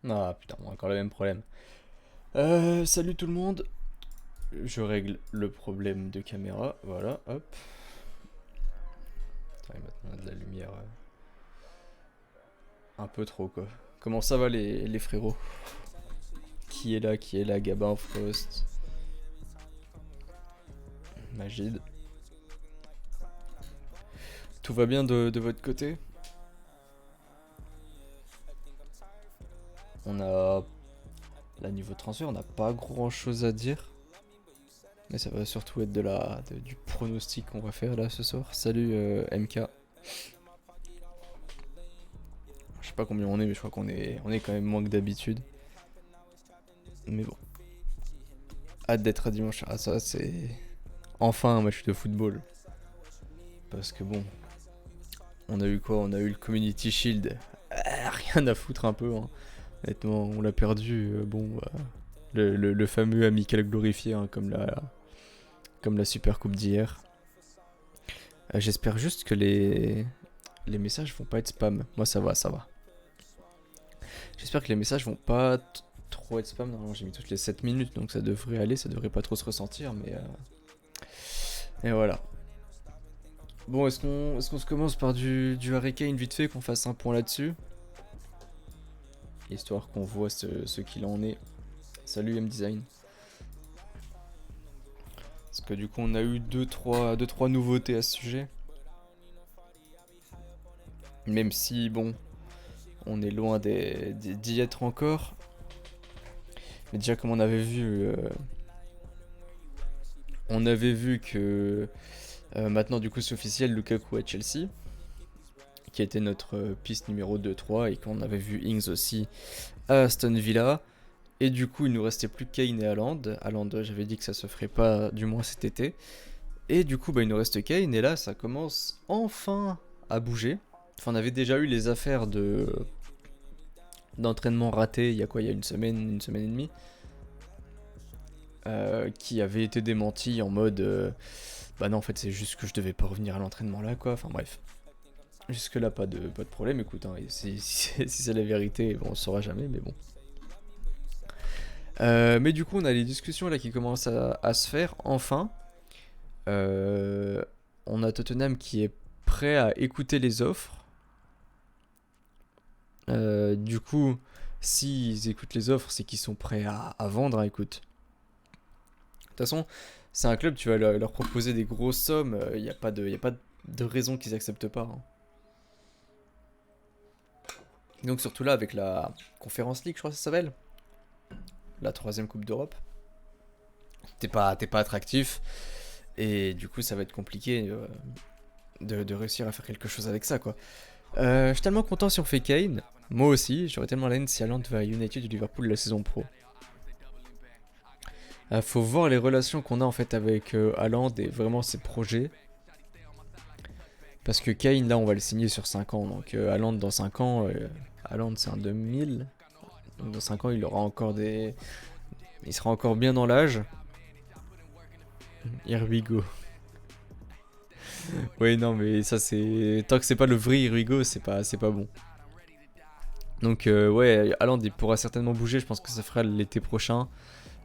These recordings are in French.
Ah putain, on a encore le même problème. Salut tout le monde. Je règle le problème de caméra. Voilà, hop. Putain, et maintenant on a de la lumière un peu trop quoi. Comment ça va les frérots? Qui est là? Qui est là? Gabin, Frost, Magid. Tout va bien de votre côté? On a. Là, niveau transfert, on n'a pas grand chose à dire. Mais ça va surtout être du pronostic qu'on va faire là ce soir. Salut MK. Je sais pas combien on est, mais je crois qu'on est quand même moins que d'habitude. Mais bon. Hâte d'être à dimanche. Ah, ça, c'est. Enfin un match de football. Parce que bon. On a eu quoi? On a eu le Community Shield. Rien à foutre un peu. Hein. Honnêtement, on l'a perdu. Bon, bah, le fameux amical glorifié, hein, comme la Super Coupe d'hier. J'espère juste que les messages vont pas être spam. Moi, ça va, ça va. J'espère que les messages vont pas trop être spam. Normalement, j'ai mis toutes les 7 minutes, donc ça devrait aller. Ça devrait pas trop se ressentir, mais. Et voilà. Bon, est-ce qu'on se commence par du Hurricane vite fait, qu'on fasse un point là-dessus? Histoire qu'on voit ce qu'il en est. Salut M-Design. Parce que du coup, on a eu 2-3 nouveautés à ce sujet. Même si, bon, on est loin d'y être encore. Mais déjà, comme on avait vu que maintenant, du coup, c'est officiel, Lukaku à Chelsea, qui était notre piste numéro 2-3, et qu'on avait vu Ings aussi à Aston Villa. Et du coup, il nous restait plus Kane et Haaland. Haaland, j'avais dit que ça se ferait pas, du moins cet été. Et du coup, bah, il nous reste Kane, et là, ça commence enfin à bouger. Enfin, on avait déjà eu les affaires d'entraînement raté il y a quoi? Il y a une semaine et demie. Qui avait été démenti en mode bah non, en fait, c'est juste que je devais pas revenir à l'entraînement là, quoi. Enfin, bref. Jusque-là, pas de problème. Écoute, hein, si c'est la vérité, bon, on saura jamais, mais bon. Mais du coup, on a les discussions là qui commencent à se faire, enfin. Euh, on a Tottenham qui est prêt à écouter les offres. Du coup, s'ils écoutent les offres, c'est qu'ils sont prêts à vendre, hein, écoute. De toute façon, c'est un club, tu vas leur proposer des grosses sommes, il n'y a pas de raison qu'ils acceptent pas. Hein. Donc surtout là, avec la Conference League, je crois que ça s'appelle, la troisième Coupe d'Europe, t'es pas attractif, et du coup, ça va être compliqué de réussir à faire quelque chose avec ça, quoi. Je suis tellement content si on fait Kane. Moi aussi, j'aurais tellement la haine si Haaland va à United ou Liverpool la saison pro. Faut voir les relations qu'on a en fait avec Haaland et vraiment ses projets. Parce que Kane, là, on va le signer sur 5 ans. Donc Haaland, dans 5 ans, Haaland, c'est un 2000. Donc dans 5 ans, il aura encore des. Il sera encore bien dans l'âge. Here we go. Oui, non, mais ça, c'est. Tant que c'est pas le vrai Here we go, c'est pas bon. Donc ouais, Haaland il pourra certainement bouger, je pense que ça fera l'été prochain.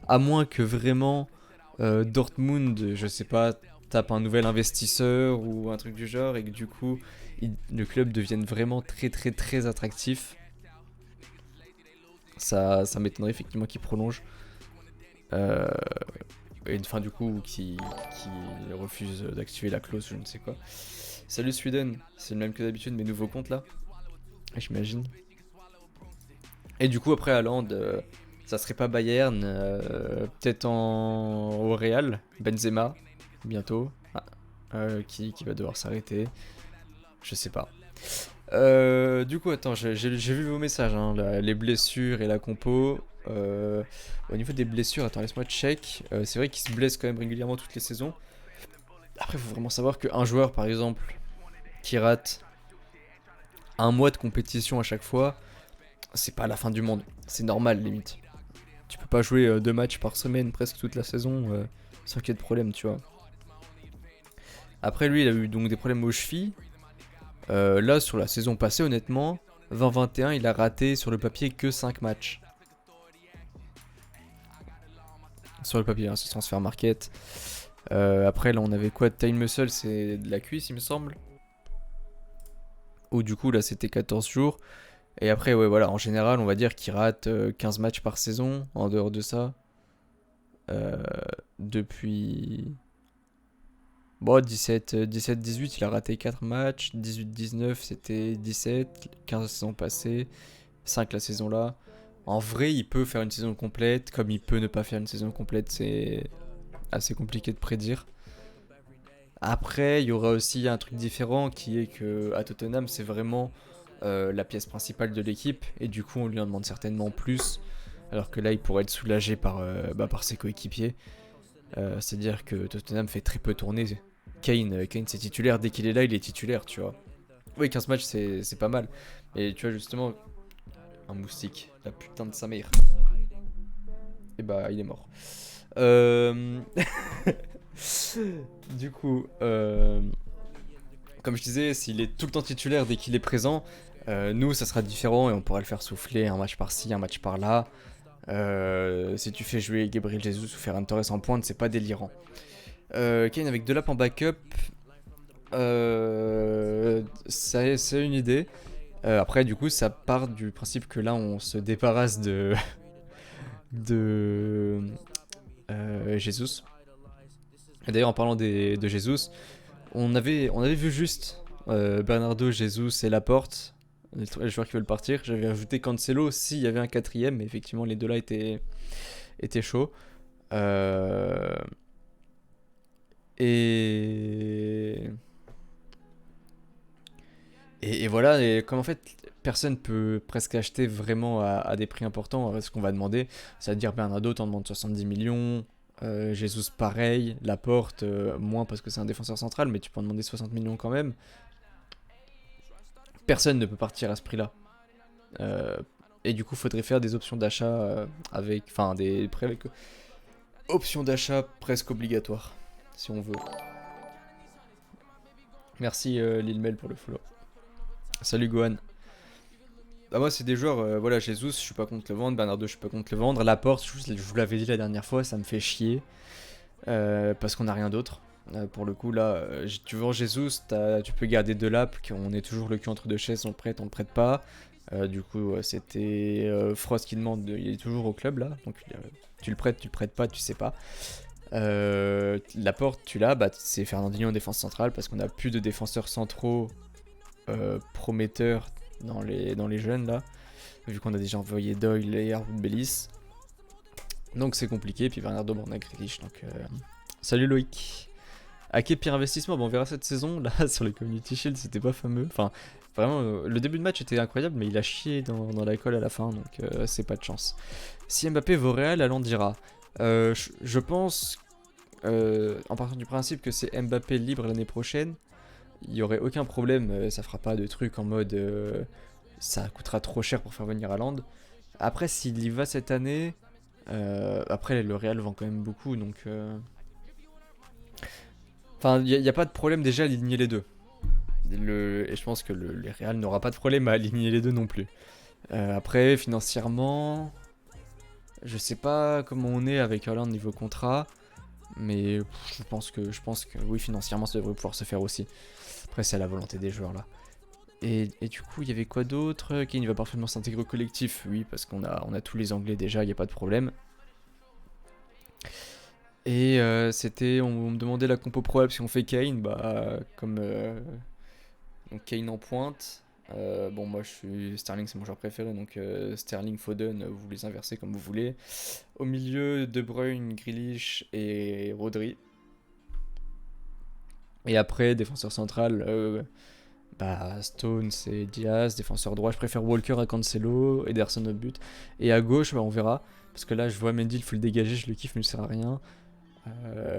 À moins que vraiment Dortmund, je sais pas, tape un nouvel investisseur ou un truc du genre et que du coup le club devienne vraiment très très très attractif. Ça m'étonnerait effectivement qu'il prolonge. Euh, et enfin du coup qui refuse d'activer la clause, je ne sais quoi. Salut Sweden, c'est le même que d'habitude, mes nouveaux comptes là, j'imagine. Et du coup, après Haaland, ça serait pas Bayern, peut-être au Real, Benzema, bientôt, qui va devoir s'arrêter, je sais pas. Du coup, attends, j'ai vu vos messages, hein, les blessures et la compo. Au niveau des blessures, attends, laisse-moi check. C'est vrai qu'il se blesse quand même régulièrement toutes les saisons. Après, il faut vraiment savoir qu'un joueur, par exemple, qui rate un mois de compétition à chaque fois, c'est pas la fin du monde. C'est normal, limite. Tu peux pas jouer 2 matchs par semaine presque toute la saison sans qu'il y ait de problème, tu vois. Après, lui, il a eu donc des problèmes aux chevilles. Là, sur la saison passée, honnêtement, 20-21, il a raté sur le papier que 5 matchs. Sur le papier, hein, c'est transfert market. Après, là, on avait quoi? Time muscle, c'est de la cuisse, il me semble. Ou du coup, là, c'était 14 jours. Et après, ouais, voilà, en général, on va dire qu'il rate 15 matchs par saison. En dehors de ça, euh, depuis. Bon, 17-18, il a raté 4 matchs. 18-19, c'était 17. 15 la saison passée. 5 la saison là. En vrai, il peut faire une saison complète, comme il peut ne pas faire une saison complète. C'est assez compliqué de prédire. Après, il y aura aussi un truc différent qui est que à Tottenham, c'est vraiment la pièce principale de l'équipe. Et du coup, on lui en demande certainement plus. Alors que là, il pourrait être soulagé par ses coéquipiers. C'est-à-dire que Tottenham fait très peu tourner. Kane c'est titulaire. Dès qu'il est là, il est titulaire, tu vois. Oui, 15 matchs, c'est pas mal. Et tu vois, justement, un moustique. La putain de sa mère. Et bah, il est mort. Euh... Du coup, comme je disais, s'il est tout le temps titulaire dès qu'il est présent, nous, ça sera différent et on pourra le faire souffler un match par-ci, un match par-là. Si tu fais jouer Gabriel Jesus ou Ferran Torres en pointe, c'est pas délirant. Kane avec Delap en backup, c'est une idée. Après, du coup, ça part du principe que là, on se débarrasse de Jesus. Et d'ailleurs, en parlant de Jesus, on avait vu juste Bernardo, Jesus et Laporte, les joueurs qui veulent partir. J'avais ajouté Cancelo s'il y avait un quatrième, mais effectivement, les deux là étaient chauds. Euh, et... et voilà, et comme en fait, personne peut presque acheter vraiment à des prix importants ce qu'on va demander, c'est-à-dire Bernardo, t'en demandes 70 millions. Jesus pareil, Laporte moins parce que c'est un défenseur central, mais tu peux en demander 60 millions quand même. Personne ne peut partir à ce prix-là. Et du coup, faudrait faire des options d'achat enfin des prêts avec options d'achat presque obligatoires, si on veut. Merci Lil Mel pour le follow. Salut Gohan. Bah moi c'est des joueurs, voilà, Jesus, je suis pas contre le vendre, Bernardo, je suis pas contre le vendre, Laporte, je vous l'avais dit la dernière fois, ça me fait chier. Parce qu'on n'a rien d'autre. Pour le coup, là, tu vends Jesus, tu peux garder Delap, on est toujours le cul entre deux chaises, on le prête pas. Du coup, c'était Frost qui demande, il est toujours au club là, donc tu le prêtes pas, tu sais pas. Laporte, tu l'as, bah, c'est Fernandinho en défense centrale parce qu'on a plus de défenseurs centraux prometteurs dans les jeunes là, vu qu'on a déjà envoyé Doyle et Harwood Bellis. Donc c'est compliqué, puis Bernardo Borna Grealish, donc salut Loïc. À quel pire investissement? Bon, on verra cette saison. Là, sur le Community Shield, c'était pas fameux. Enfin, vraiment, le début de match était incroyable, mais il a chié dans la colle à la fin, donc c'est pas de chance. Si Mbappé vaut Real, allons dira. Je pense, en partant du principe que c'est Mbappé libre l'année prochaine, il y aurait aucun problème. Ça fera pas de truc en mode ça coûtera trop cher pour faire venir Haaland. Après, s'il y va cette année, après le Real vend quand même beaucoup, donc. Enfin, il n'y a pas de problème déjà à aligner les deux. Et je pense que le Real n'aura pas de problème à aligner les deux non plus. Après, financièrement, je sais pas comment on est avec Hollande niveau contrat, mais je pense que oui, financièrement, ça devrait pouvoir se faire aussi. Après, c'est à la volonté des joueurs là. Et du coup, il y avait quoi d'autre? Kane va parfaitement s'intégrer au collectif, oui, parce qu'on a tous les Anglais déjà, il n'y a pas de problème. Et on me demandait la compo probable si on fait Kane, bah comme donc Kane en pointe. Bon, moi Sterling, c'est mon joueur préféré, donc Sterling, Foden, vous les inversez comme vous voulez. Au milieu, De Bruyne, Grealish et Rodri. Et après, défenseur central, Stones et Diaz. Défenseur droit, je préfère Walker à Cancelo, Ederson au but. Et à gauche, bah, on verra. Parce que là, je vois Mendy, il faut le dégager, je le kiffe, mais il sert à rien.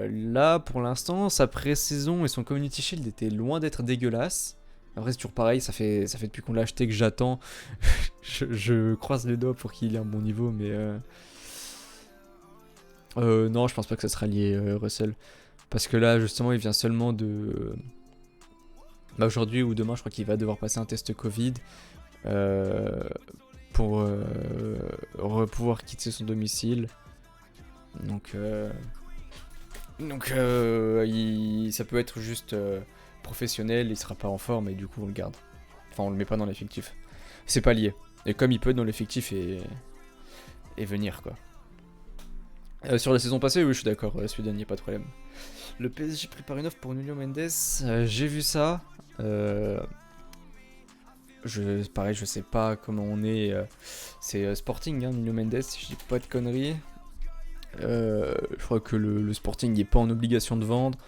Là, pour l'instant, sa pré-saison et son Community Shield étaient loin d'être dégueulasses. Après, c'est toujours pareil, ça fait depuis qu'on l'a acheté que j'attends. je croise les doigts pour qu'il ait un bon niveau, mais non, je pense pas que ça sera lié, Russell. Parce que là, justement, il vient seulement de. Bah, aujourd'hui ou demain, je crois qu'il va devoir passer un test Covid. euh, pour pouvoir quitter son domicile. Donc ça peut être juste professionnel, il sera pas en forme et du coup on le garde. Enfin on le met pas dans l'effectif. C'est pas lié. Et comme il peut être dans l'effectif et venir quoi. Sur la saison passée, oui je suis d'accord, Sweden, y a pas de problème. Le PSG prépare une offre pour Nuno Mendes, j'ai vu ça. Pareil, je sais pas comment on est. C'est Sporting, hein, Nuno Mendes, si je dis pas de conneries. Je crois que le Sporting n'est pas en obligation de vendre.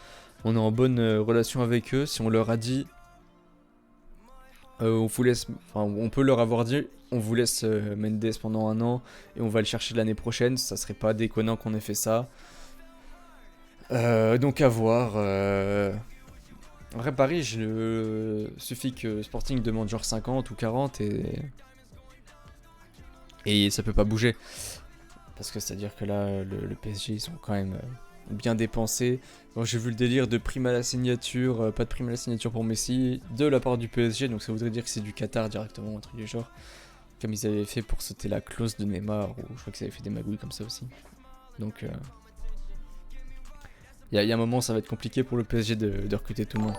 On est en bonne relation avec eux. Si on leur a dit, on vous laisse, enfin, on peut leur avoir dit, on vous laisse Mendes pendant 1 an et on va le chercher l'année prochaine. Ça serait pas déconnant qu'on ait fait ça. Donc à voir. En vrai, Paris, suffit que Sporting demande genre 50 ou 40 et ça peut pas bouger. Parce que c'est-à-dire que là, le PSG, ils sont quand même bien dépensés. Bon, j'ai vu le délire de prime à la signature, pas de prime à la signature pour Messi, de la part du PSG, donc ça voudrait dire que c'est du Qatar directement, un truc du genre. Comme ils avaient fait pour sauter la clause de Neymar, ou je crois qu'ils avaient fait des magouilles comme ça aussi. Donc, il y a un moment, ça va être compliqué pour le PSG de recruter tout le monde.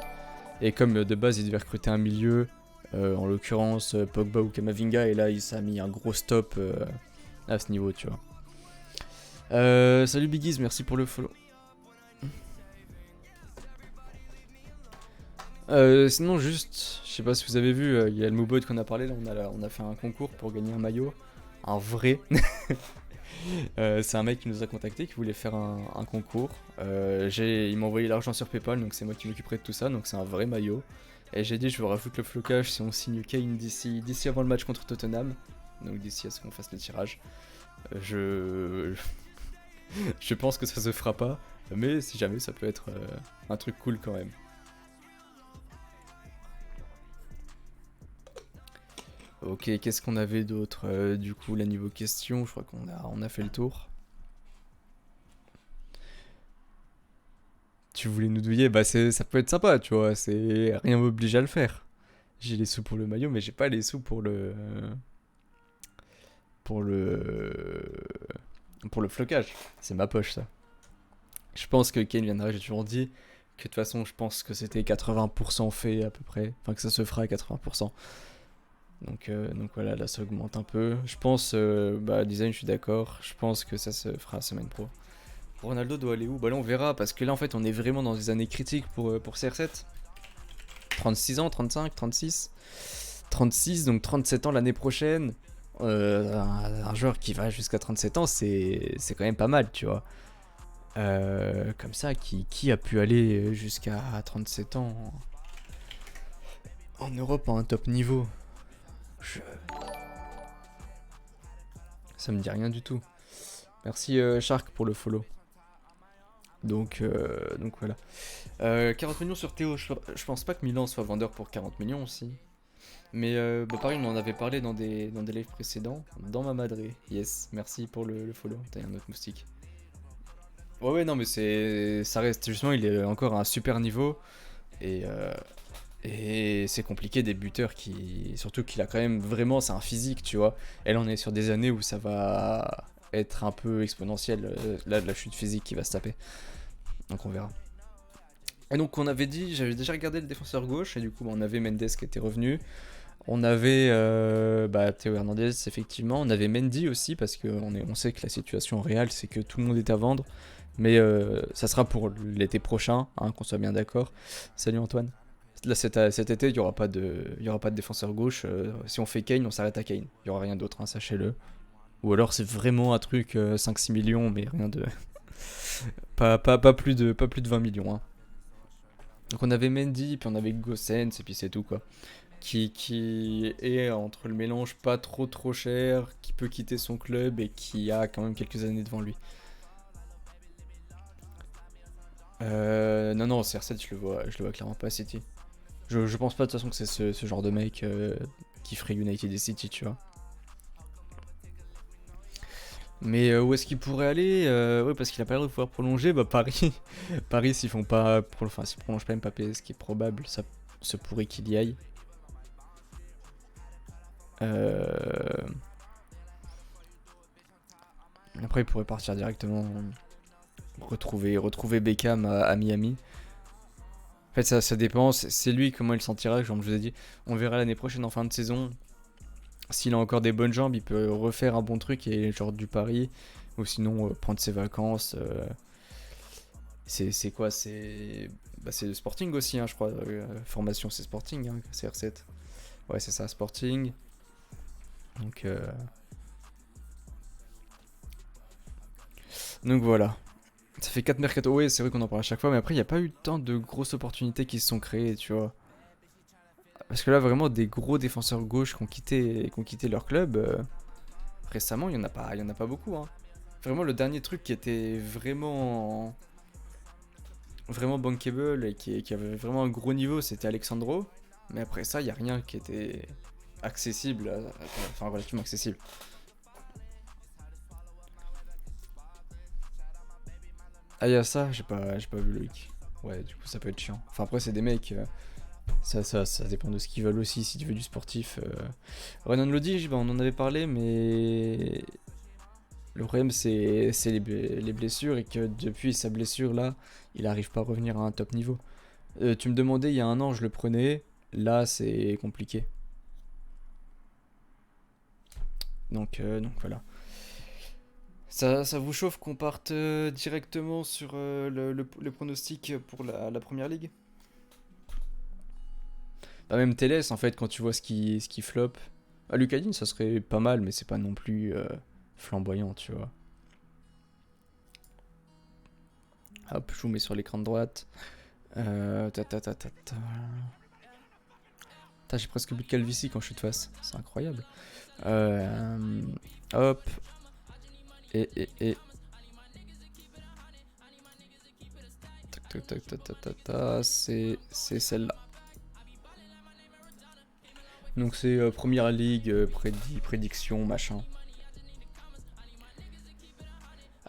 Et comme de base, ils devaient recruter un milieu, en l'occurrence Pogba ou Kamavinga, et là, ça a mis un gros stop à ce niveau, tu vois. Salut Biggies, merci pour le follow. Sinon juste, je sais pas si vous avez vu, il y a le Moobot qu'on a parlé là, on a fait un concours pour gagner un maillot, un vrai. C'est un mec qui nous a contacté, qui voulait faire un concours. Il m'a envoyé l'argent sur PayPal, donc c'est moi qui m'occuperai de tout ça, donc c'est un vrai maillot. Et j'ai dit je vous rajoute le flocage si on signe Kane d'ici avant le match contre Tottenham, donc d'ici à ce qu'on fasse le tirage. Je pense que ça se fera pas, mais si jamais ça peut être un truc cool quand même. Ok, qu'est-ce qu'on avait d'autre du coup là niveau question, je crois qu'on a fait le tour. Tu voulais nous douiller, bah ça peut être sympa, tu vois, rien m'oblige à le faire. J'ai les sous pour le maillot, mais j'ai pas les sous pour le pour le pour le flocage. C'est ma poche ça. Je pense que Kane viendra, j'ai toujours dit que de toute façon je pense que c'était 80% fait à peu près, enfin que ça se fera à 80%. Donc voilà, là ça augmente un peu. Je pense, design, je suis d'accord. Je pense que ça se fera semaine pro. Ronaldo doit aller où? Bah là on verra, parce que là en fait on est vraiment dans des années critiques pour CR7. 36 ans, 35, 36. 36, donc 37 ans l'année prochaine. Un joueur qui va jusqu'à 37 ans, c'est quand même pas mal, tu vois. Comme ça, qui a pu aller jusqu'à 37 ans en Europe à un top niveau? Ça me dit rien du tout. Merci Shark pour le follow. Donc voilà. 40 millions sur Théo, je pense pas que Milan soit vendeur pour 40 millions aussi. Mais pareil, on en avait parlé dans des lives précédents. Dans ma madré. Yes, merci pour le follow. T'as un autre moustique. Ouais, non, mais ça reste. Justement, il est encore à un super niveau. Et c'est compliqué des buteurs surtout qu'il a quand même vraiment. C'est un physique, tu vois. Et là, on est sur des années où ça va être un peu exponentiel. Là, de la chute physique qui va se taper. Donc on verra. Et donc on avait dit, j'avais déjà regardé le défenseur gauche, et du coup on avait Mendes qui était revenu. On avait Théo Hernandez effectivement, on avait Mendy aussi parce qu'on sait que la situation réelle c'est que tout le monde est à vendre. Mais ça sera pour l'été prochain, hein, qu'on soit bien d'accord. Salut Antoine. Là cet été il n'y aura pas de défenseur gauche. Si on fait Kane, on s'arrête à Kane. Il n'y aura rien d'autre, hein, sachez-le. Ou alors c'est vraiment un truc 5-6 millions, mais rien de... pas plus de 20 millions. Hein. Donc on avait Mendy, puis on avait Gossens, et puis c'est tout quoi. Qui est entre le mélange pas trop cher, qui peut quitter son club et qui a quand même quelques années devant lui. Non, CR7 je le vois clairement pas à City. Je pense pas de toute façon que c'est ce genre de mec qui ferait United et City, tu vois. Mais où est-ce qu'il pourrait aller ouais, parce qu'il a pas l'air de pouvoir prolonger. Bah Paris, Paris s'ils font pas, s'ils prolongent pas Mbappé, ce qui est probable, ça se pourrait qu'il y aille. Euh, Après, il pourrait partir directement, retrouver Beckham à Miami. En fait, ça dépend. C'est lui comment il sentira. Comme je vous ai dit, on verra l'année prochaine en fin de saison. S'il a encore des bonnes jambes, il peut refaire un bon truc et genre du pari. Ou sinon, prendre ses vacances. C'est quoi? C'est le Sporting aussi, hein, je crois. Formation, c'est Sporting, hein, CR7. Ouais, c'est ça, Sporting. Donc, voilà. Ça fait 4 mercato. Ouais, c'est vrai qu'on en parle à chaque fois, mais après, il n'y a pas eu tant de grosses opportunités qui se sont créées, tu vois. Parce que là, vraiment, des gros défenseurs gauche qui ont quitté leur club, récemment, il y en a pas beaucoup, hein. Vraiment, le dernier truc qui était vraiment bankable et qui avait vraiment un gros niveau, c'était Alexandro. Mais après ça, il n'y a rien qui était accessible, enfin relativement accessible. Ah, il y a ça, j'ai pas vu Loïc. Ouais, du coup, ça peut être chiant. Enfin, après, c'est des mecs, ça dépend de ce qu'ils veulent aussi. Si tu veux du sportif. Renan Lodi, bah, on en avait parlé, mais le problème, c'est les blessures et que depuis sa blessure là, il arrive pas à revenir à un top niveau. Tu me demandais il y a un an, je le prenais. Là, c'est compliqué. Donc voilà. Ça vous chauffe qu'on parte directement sur le pronostic pour la première ligue? Bah, même Télès, en fait, quand tu vois ce qui flop. Ah, Lucadine, ça serait pas mal, mais c'est pas non plus flamboyant, tu vois. Hop, je vous mets sur l'écran de droite. Ta ta ta ta ta. Putain, j'ai presque plus de calvitie quand je suis de face. C'est incroyable. Euh, Hop. Et. Tac, tac, tac, tac, tac, tac, tac. C'est celle-là. Donc c'est première ligue, prédiction, machin.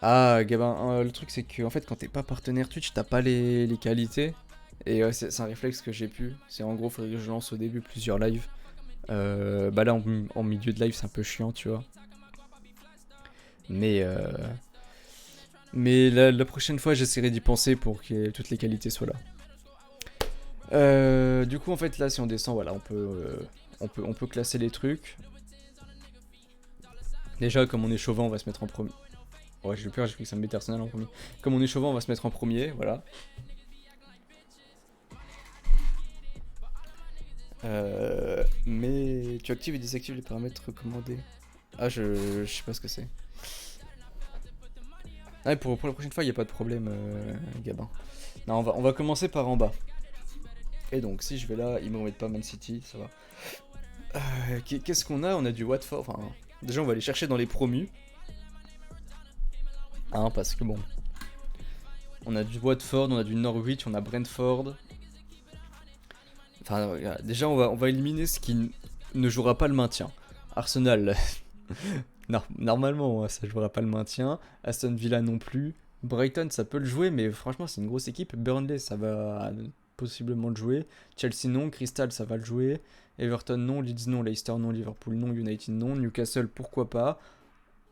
Ah, Gabin, le truc c'est que en fait quand t'es pas partenaire Twitch, t'as pas les qualités. Et c'est un réflexe que j'ai pu. C'est en gros, faudrait que je lance au début plusieurs lives. Bah là en milieu de live c'est un peu chiant, tu vois. Mais, euh, mais la prochaine fois j'essaierai d'y penser pour que toutes les qualités soient là. Du coup en fait là si on descend, voilà, on peut classer les trucs. Déjà comme on est chauvin on va se mettre en premier. Ouais, j'ai eu peur, j'ai cru que ça me mettait Arsenal en premier. Comme on est chauvin on va se mettre en premier, voilà. Mais tu actives et désactives les paramètres recommandés. Ah, je sais pas ce que c'est. Ah, pour la prochaine fois, il n'y a pas de problème, Gabin. Non, on va commencer par en bas. Et donc, si je vais là, ils m'en mettent pas Man City, ça va. Qu'est-ce qu'on a? On a du Watford. Enfin, déjà, on va aller chercher dans les promus. Hein, parce que bon. On a du Watford, on a du Norwich, on a Brentford. Enfin, déjà, on va éliminer ce qui ne jouera pas le maintien. Arsenal, normalement, ça jouera pas le maintien. Aston Villa non plus. Brighton, ça peut le jouer, mais franchement, c'est une grosse équipe. Burnley, ça va possiblement le jouer. Chelsea non. Crystal, ça va le jouer. Everton non. Leeds non. Leicester non. Liverpool non. United non. Newcastle, pourquoi pas.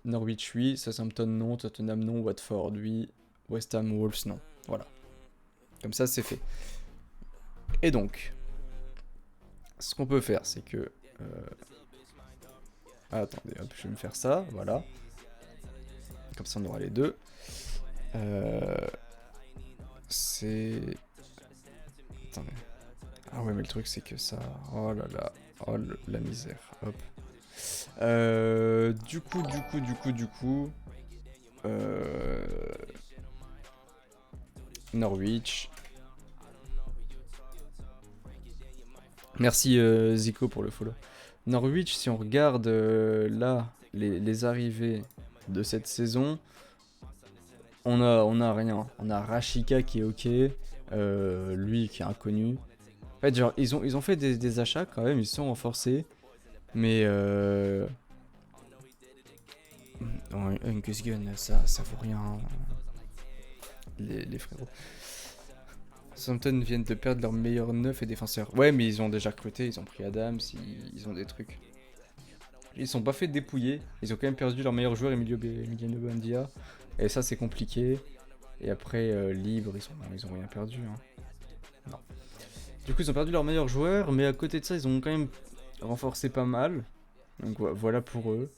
Norwich oui. Southampton non. Tottenham non. Watford oui. West Ham, Wolves non. Voilà. Comme ça, c'est fait. Et donc, ce qu'on peut faire, c'est que... attendez, hop, je vais me faire ça, voilà. Comme ça, on aura les deux. C'est... Attendez. Ah ouais, mais le truc, c'est que ça... Oh là là. Oh, la misère. Hop. Du coup... Norwich. Merci Zico pour le follow. Norwich, si on regarde là les arrivées de cette saison, on a rien. On a Rashika qui est ok, lui qui est inconnu. En fait, genre, ils ont fait des achats quand même, ils se sont renforcés, mais un Gun, ça vaut rien, les frérots. Southampton viennent de perdre leur meilleur neuf et défenseur. Ouais, mais ils ont déjà recruté, ils ont pris Adams, ils ont des trucs. Ils sont pas fait dépouiller. Ils ont quand même perdu leur meilleur joueur, Emiliano Buendia. Et ça, c'est compliqué. Et après, libre, ils ont rien perdu. Hein. Non. Du coup, ils ont perdu leur meilleur joueur, mais à côté de ça, ils ont quand même renforcé pas mal. Donc voilà pour eux.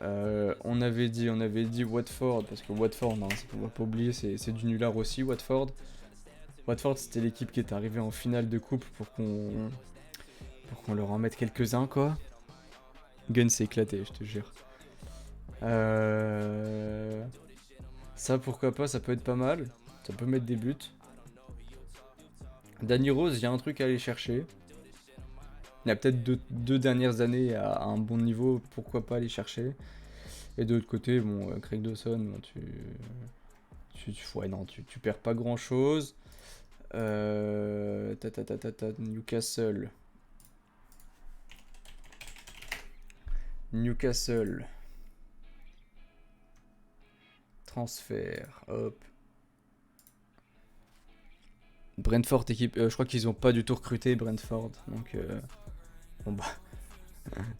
On avait dit Watford, parce que Watford, non, on va pas oublier, c'est du nulard aussi, Watford. Watford, c'était l'équipe qui est arrivée en finale de coupe pour qu'on leur en mette quelques-uns, quoi. Gun s'est éclaté, je te jure. Ça, pourquoi pas, ça peut être pas mal. Ça peut mettre des buts. Danny Rose, il y a un truc à aller chercher. Il a peut-être deux dernières années à un bon niveau, pourquoi pas aller chercher. Et de l'autre côté, bon, Craig Dawson, bon, tu perds pas grand chose. Newcastle. Transfert, hop. Brentford, équipe. Je crois qu'ils ont pas du tout recruté Brentford. Donc, bon bah.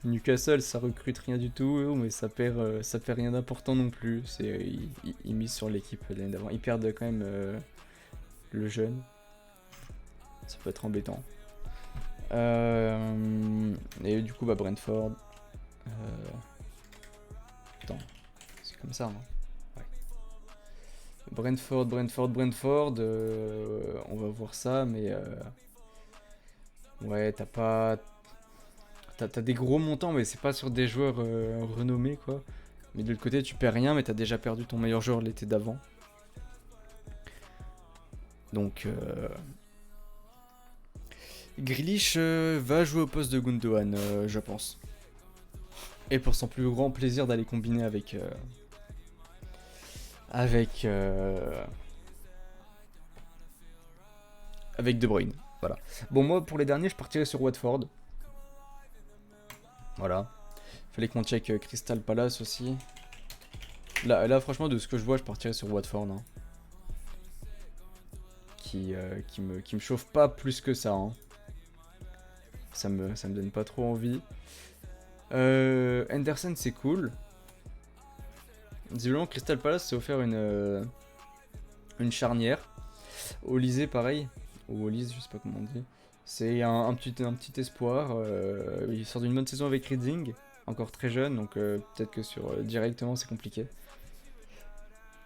Newcastle, ça recrute rien du tout, mais ça perd rien d'important non plus. Ils misent sur l'équipe l'année d'avant. Ils perdent quand même le jeune. Ça peut être embêtant. Et du coup, bah Brentford. Attends, c'est comme ça. Hein. Ouais. Brentford. On va voir ça, mais ouais, t'as des gros montants, mais c'est pas sur des joueurs renommés, quoi. Mais de l'autre côté, tu perds rien, mais t'as déjà perdu ton meilleur joueur l'été d'avant. Donc, Grealish va jouer au poste de Gundogan, je pense. Et pour son plus grand plaisir d'aller combiner avec De Bruyne. Voilà. Bon, moi, pour les derniers, je partirais sur Watford. Voilà. Fallait qu'on check Crystal Palace aussi. Là, franchement, de ce que je vois, je partirais sur Watford. Hein. Qui me chauffe pas plus que ça. Hein. Ça me donne pas trop envie. Henderson, c'est cool. Visiblement, Crystal Palace s'est offert une charnière. Olysée, pareil. Ou Olise, je sais pas comment on dit. C'est un petit espoir. Il sort d'une bonne saison avec Reading. Encore très jeune, donc peut-être que directement c'est compliqué.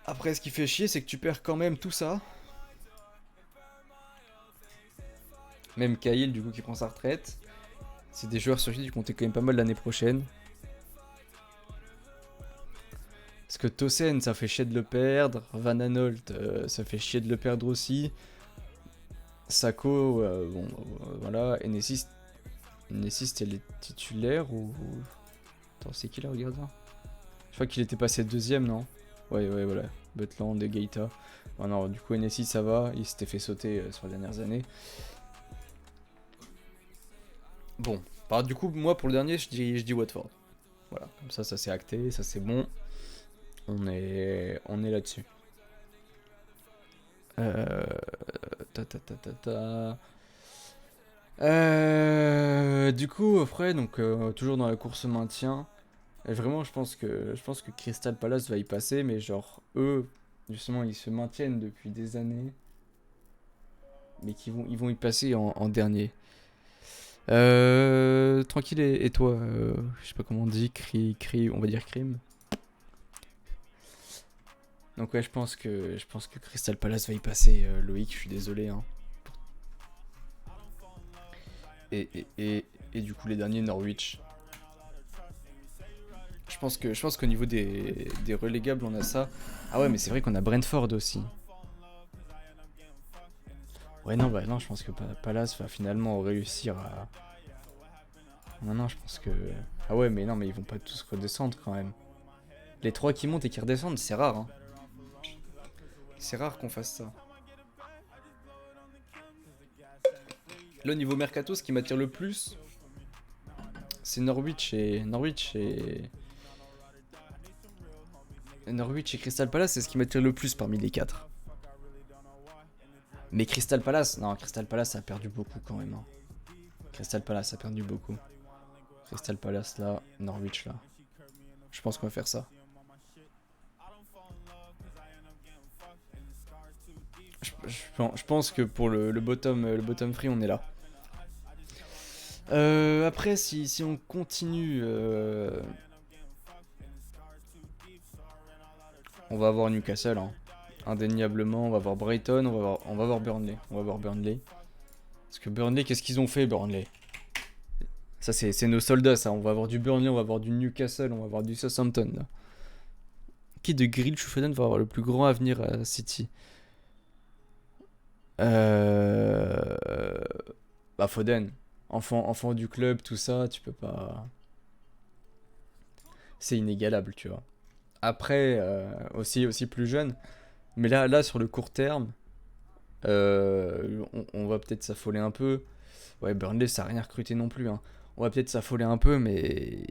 Après, ce qui fait chier, c'est que tu perds quand même tout ça. Même Cahill, du coup, qui prend sa retraite. C'est des joueurs sur qui tu comptais quand même pas mal l'année prochaine. Parce que Tossen, ça fait chier de le perdre. Van Aanholt, ça fait chier de le perdre aussi. Sako, bon, voilà. Enessis, elle est titulaire ou... Attends, c'est qui là, regarde ça. Je crois qu'il était passé deuxième, non? Ouais, voilà. Butland et Geita. Oh non, du coup, Enessis, ça va. Il s'était fait sauter sur les dernières années. Bon. Bah, du coup, moi, pour le dernier, je dis Watford. Voilà. Comme ça c'est acté. Ça, c'est bon. On est là-dessus. Du coup, après, donc toujours dans la course au maintien. Et vraiment, je pense que Crystal Palace va y passer, mais genre eux, justement, ils se maintiennent depuis des années, mais ils vont y passer en dernier. Tranquille et toi, je sais pas comment on dit, on va dire crime. Donc ouais, je pense que Crystal Palace va y passer, Loïc, je suis désolé. Hein. Et du coup les derniers Norwich. Je pense qu'au niveau des relégables on a ça. Ah ouais mais c'est vrai qu'on a Brentford aussi. Ouais non bah non je pense que Palace va finalement réussir à. Non je pense que. Ah ouais mais non mais ils vont pas tous redescendre quand même. Les 3 qui montent et qui redescendent c'est rare hein. C'est rare qu'on fasse ça. Là, au niveau mercato, ce qui m'attire le plus, c'est Norwich et Crystal Palace, c'est ce qui m'attire le plus parmi les 4. Mais Crystal Palace a perdu beaucoup quand même. Hein. Crystal Palace a perdu beaucoup. Crystal Palace là, Norwich là. Je pense qu'on va faire ça. Je pense que pour le bottom free, on est là. Après, si on continue, on va avoir Newcastle, hein. Indéniablement. On va voir Brighton, on va voir Burnley. On va voir Burnley. Parce que Burnley, qu'est-ce qu'ils ont fait, Burnley? Ça, c'est nos soldats, ça. On va avoir du Burnley, on va avoir du Newcastle, on va avoir du Southampton, là. Qui de Grealish ou Foden va avoir le plus grand avenir à City? Bah, Foden. Enfant du club, tout ça, tu peux pas... C'est inégalable, tu vois. Après, aussi plus jeune. Mais là, sur le court terme, on va peut-être s'affoler un peu. Ouais, Burnley, ça n'a rien recruté non plus, hein. On va peut-être s'affoler un peu, mais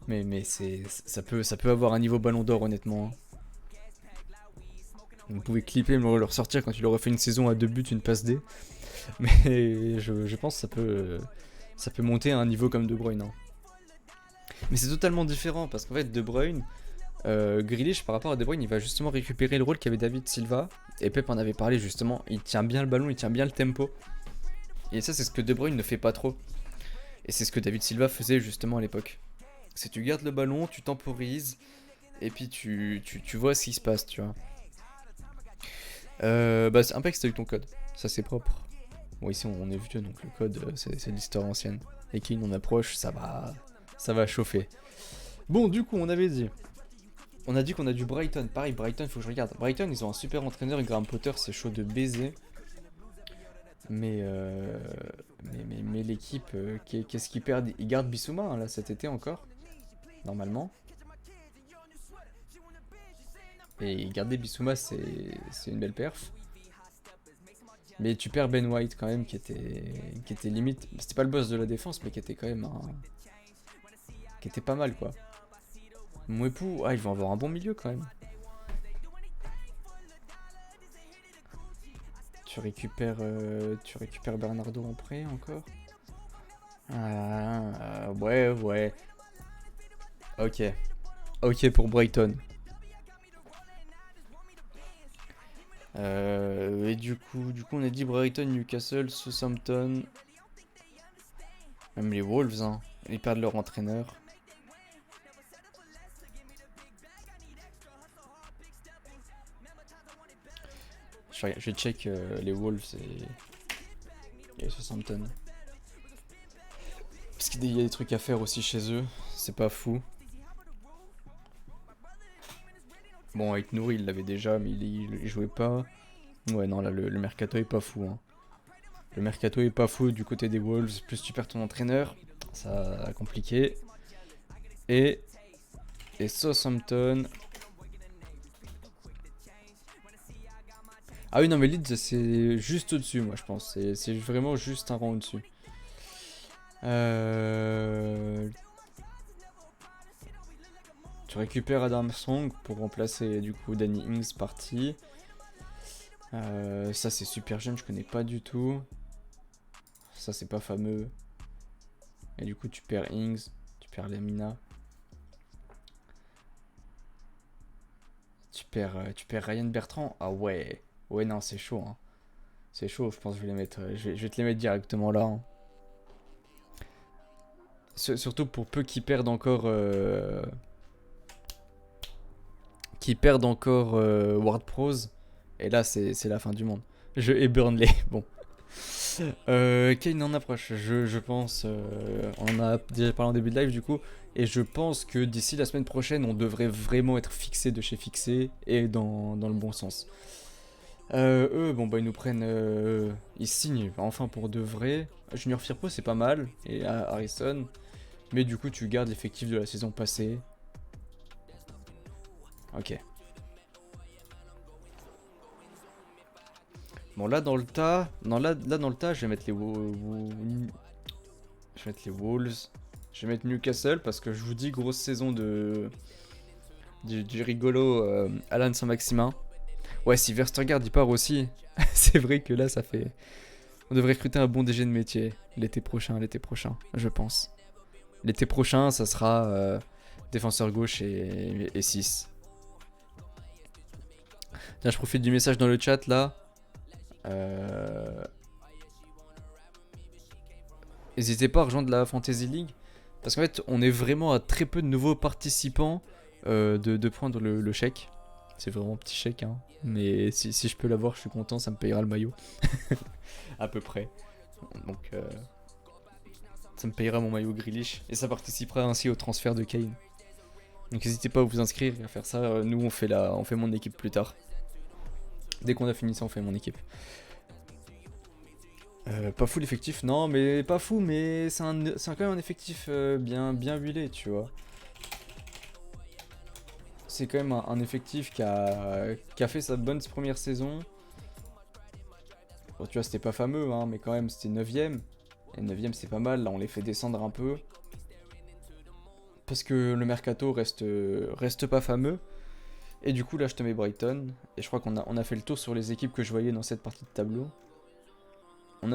ça peut avoir un niveau ballon d'or, honnêtement, hein. Vous pouvez clipper, me le ressortir quand il aurait fait une saison à 2 buts, une passe D. Mais je pense que ça peut monter à un niveau comme De Bruyne, hein. Mais c'est totalement différent parce qu'en fait, De Bruyne, Grealish par rapport à De Bruyne, il va justement récupérer le rôle qu'avait David Silva. Et Pep en avait parlé justement. Il tient bien le ballon, il tient bien le tempo. Et ça, c'est ce que De Bruyne ne fait pas trop. Et c'est ce que David Silva faisait justement à l'époque. C'est tu gardes le ballon, tu temporises, et puis tu vois ce qui se passe, tu vois. Bah, c'est Impex, t'as eu ton code. Ça, c'est propre. Bon, ici, on est vieux, donc le code, c'est l'histoire ancienne. Et qui on approche, ça va chauffer. Bon, du coup, on avait dit. On a dit qu'on a du Brighton. Pareil, Brighton, faut que je regarde. Brighton, ils ont un super entraîneur, Graham Potter, c'est chaud de baiser. Mais l'équipe, qu'est-ce qu'ils perdent? Ils gardent Bissouma, hein, là, cet été encore. Normalement. Et garder Bissouma, c'est une belle perf. Mais tu perds Ben White quand même, qui était limite. C'était pas le boss de la défense, mais qui était quand même qui était pas mal, quoi. Mouepou, ils vont avoir un bon milieu quand même. Tu récupères Bernardo en prêt encore. Ouais. Ok pour Brighton. Et du coup, on a dit Brighton, Newcastle, Southampton. Même les Wolves, hein. Ils perdent leur entraîneur. Je check les Wolves et Southampton. Parce qu'il y a des trucs à faire aussi chez eux. C'est pas fou. Bon, avec Nouri, il l'avait déjà, mais il jouait pas. Ouais, non, là, le mercato est pas fou, hein. Le mercato est pas fou du côté des Wolves. Plus tu perds ton entraîneur, ça a compliqué. Et Southampton. Ah oui, non, mais Leeds, c'est juste au-dessus, moi, je pense. C'est vraiment juste un rang au-dessus. Tu récupères Adam Song pour remplacer, du coup, Danny Ings parti. Ça, c'est super jeune, je connais pas du tout. Ça, c'est pas fameux. Et du coup, tu perds Ings, tu perds Lamina. Tu perds Ryan Bertrand. Ah ouais. Ouais, non, c'est chaud, hein. C'est chaud, je pense que je vais les mettre. Je vais te les mettre directement là, hein. Surtout pour peu qu'ils perdent encore. Ward Pros. Et là, c'est la fin du monde. Et Burnley. Bon. Kane en approche. Je pense. On en a déjà parlé en début de live, du coup. Et je pense que d'ici la semaine prochaine, on devrait vraiment être fixé de chez fixé. Et dans le bon sens. Eux, bon, bah, ils nous prennent. Ils signent enfin pour de vrai. Junior Firpo, c'est pas mal. Et Harrison. Mais du coup, tu gardes l'effectif de la saison passée. Ok. Bon, là dans le tas. Non, là dans le tas, je vais mettre les Wolves. Je vais mettre Newcastle parce que je vous dis, grosse saison du rigolo Alan Saint-Maximin. Ouais, si Vestergaard il part aussi, c'est vrai que là ça fait On devrait recruter un bon DG de métier l'été prochain, je pense. L'été prochain, ça sera défenseur gauche et 6. Tiens, je profite du message dans le chat là. N'hésitez pas à rejoindre la Fantasy League. Parce qu'en fait, on est vraiment à très peu de nouveaux participants de prendre le chèque. C'est vraiment un petit chèque, hein. Mais si je peux l'avoir, je suis content, ça me payera le maillot. À peu près. Donc, ça me payera mon maillot Grealish. Et ça participera ainsi au transfert de Kane. Donc n'hésitez pas à vous inscrire et à faire ça. Nous, on fait mon équipe plus tard. Dès qu'on a fini ça, on fait mon équipe. Pas fou l'effectif, non, mais pas fou, mais c'est quand même un effectif bien huilé, tu vois. C'est quand même un effectif qui a fait sa bonne première saison. Bon, tu vois, c'était pas fameux, hein, mais quand même, c'était 9ème. Et 9ème, c'est pas mal, là, on les fait descendre un peu. Parce que le mercato reste pas fameux. Et du coup, là, je te mets Brighton. Et je crois qu'on a fait le tour sur les équipes que je voyais dans cette partie de tableau. Je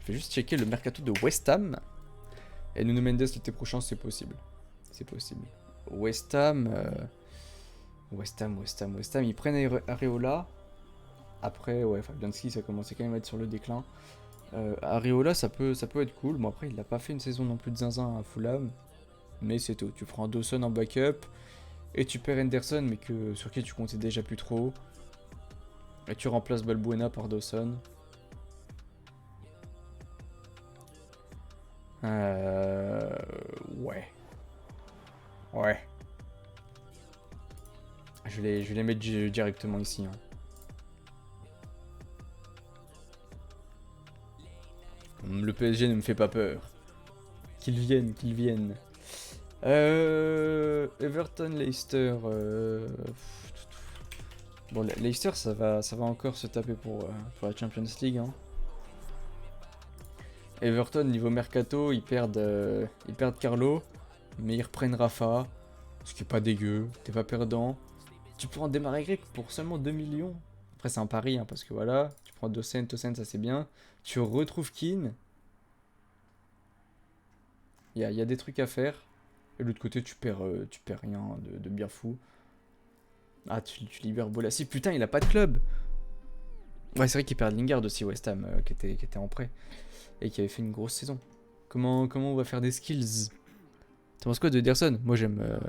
vais juste checker le mercato de West Ham. Et Nuno Mendes l'été prochain, c'est possible. West Ham, ils prennent Areola. Après, ouais, Fabianski, ça commençait quand même à être sur le déclin. Areola, ça peut être cool. Bon, après, il n'a pas fait une saison non plus de zinzin à Fulham. Mais c'est tout. Tu prends Dawson en backup. Et tu perds Henderson, mais sur qui tu comptais déjà plus trop. Et tu remplaces Balbuena par Dawson. Ouais. Je vais les mettre directement ici. Hein. Le PSG ne me fait pas peur. Qu'ils viennent. Everton, Leicester. Bon, Leicester, ça va encore se taper pour la Champions League. Hein. Everton, niveau mercato, ils perdent Carlo, mais ils reprennent Rafa, ce qui est pas dégueu, t'es pas perdant. Tu prends Démarrer Grec pour seulement 2 millions. Après, c'est un pari, hein, parce que voilà, tu prends Tossen, ça c'est bien. Tu retrouves Keane. Il y a des trucs à faire. Et de l'autre côté, tu perds rien de bien fou. Ah, tu libères Bolassi. Putain, il a pas de club. Ouais, c'est vrai qu'il perd Lingard aussi, West Ham, qui était en prêt. Et qui avait fait une grosse saison. Comment on va faire des skills? Tu penses quoi de Ederson? Moi, j'aime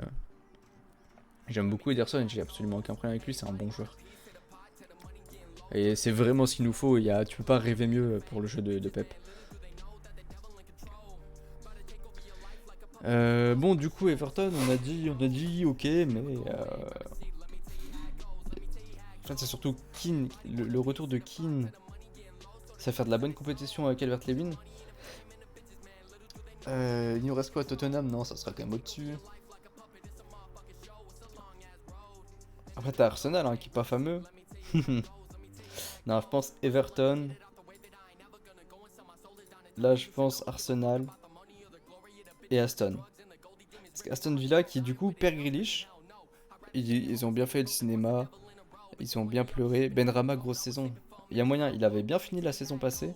beaucoup Ederson. J'ai absolument aucun problème avec lui. C'est un bon joueur. Et c'est vraiment ce qu'il nous faut. Tu peux pas rêver mieux pour le jeu de Pep. Bon, du coup, Everton, on a dit ok, mais en fait, c'est surtout Keane, le retour de Keane. Ça va faire de la bonne compétition avec Albert Levin. Il nous reste quoi, Tottenham? Non, ça sera quand même au-dessus. Après, t'as Arsenal, hein, qui est pas fameux. Non, je pense Everton. Là, je pense Arsenal. Et Aston. Parce qu'Aston Villa, qui du coup perd Grealish. Ils ont bien fait le cinéma. Ils ont bien pleuré. Benrahma, grosse saison. Il y a moyen, il avait bien fini la saison passée.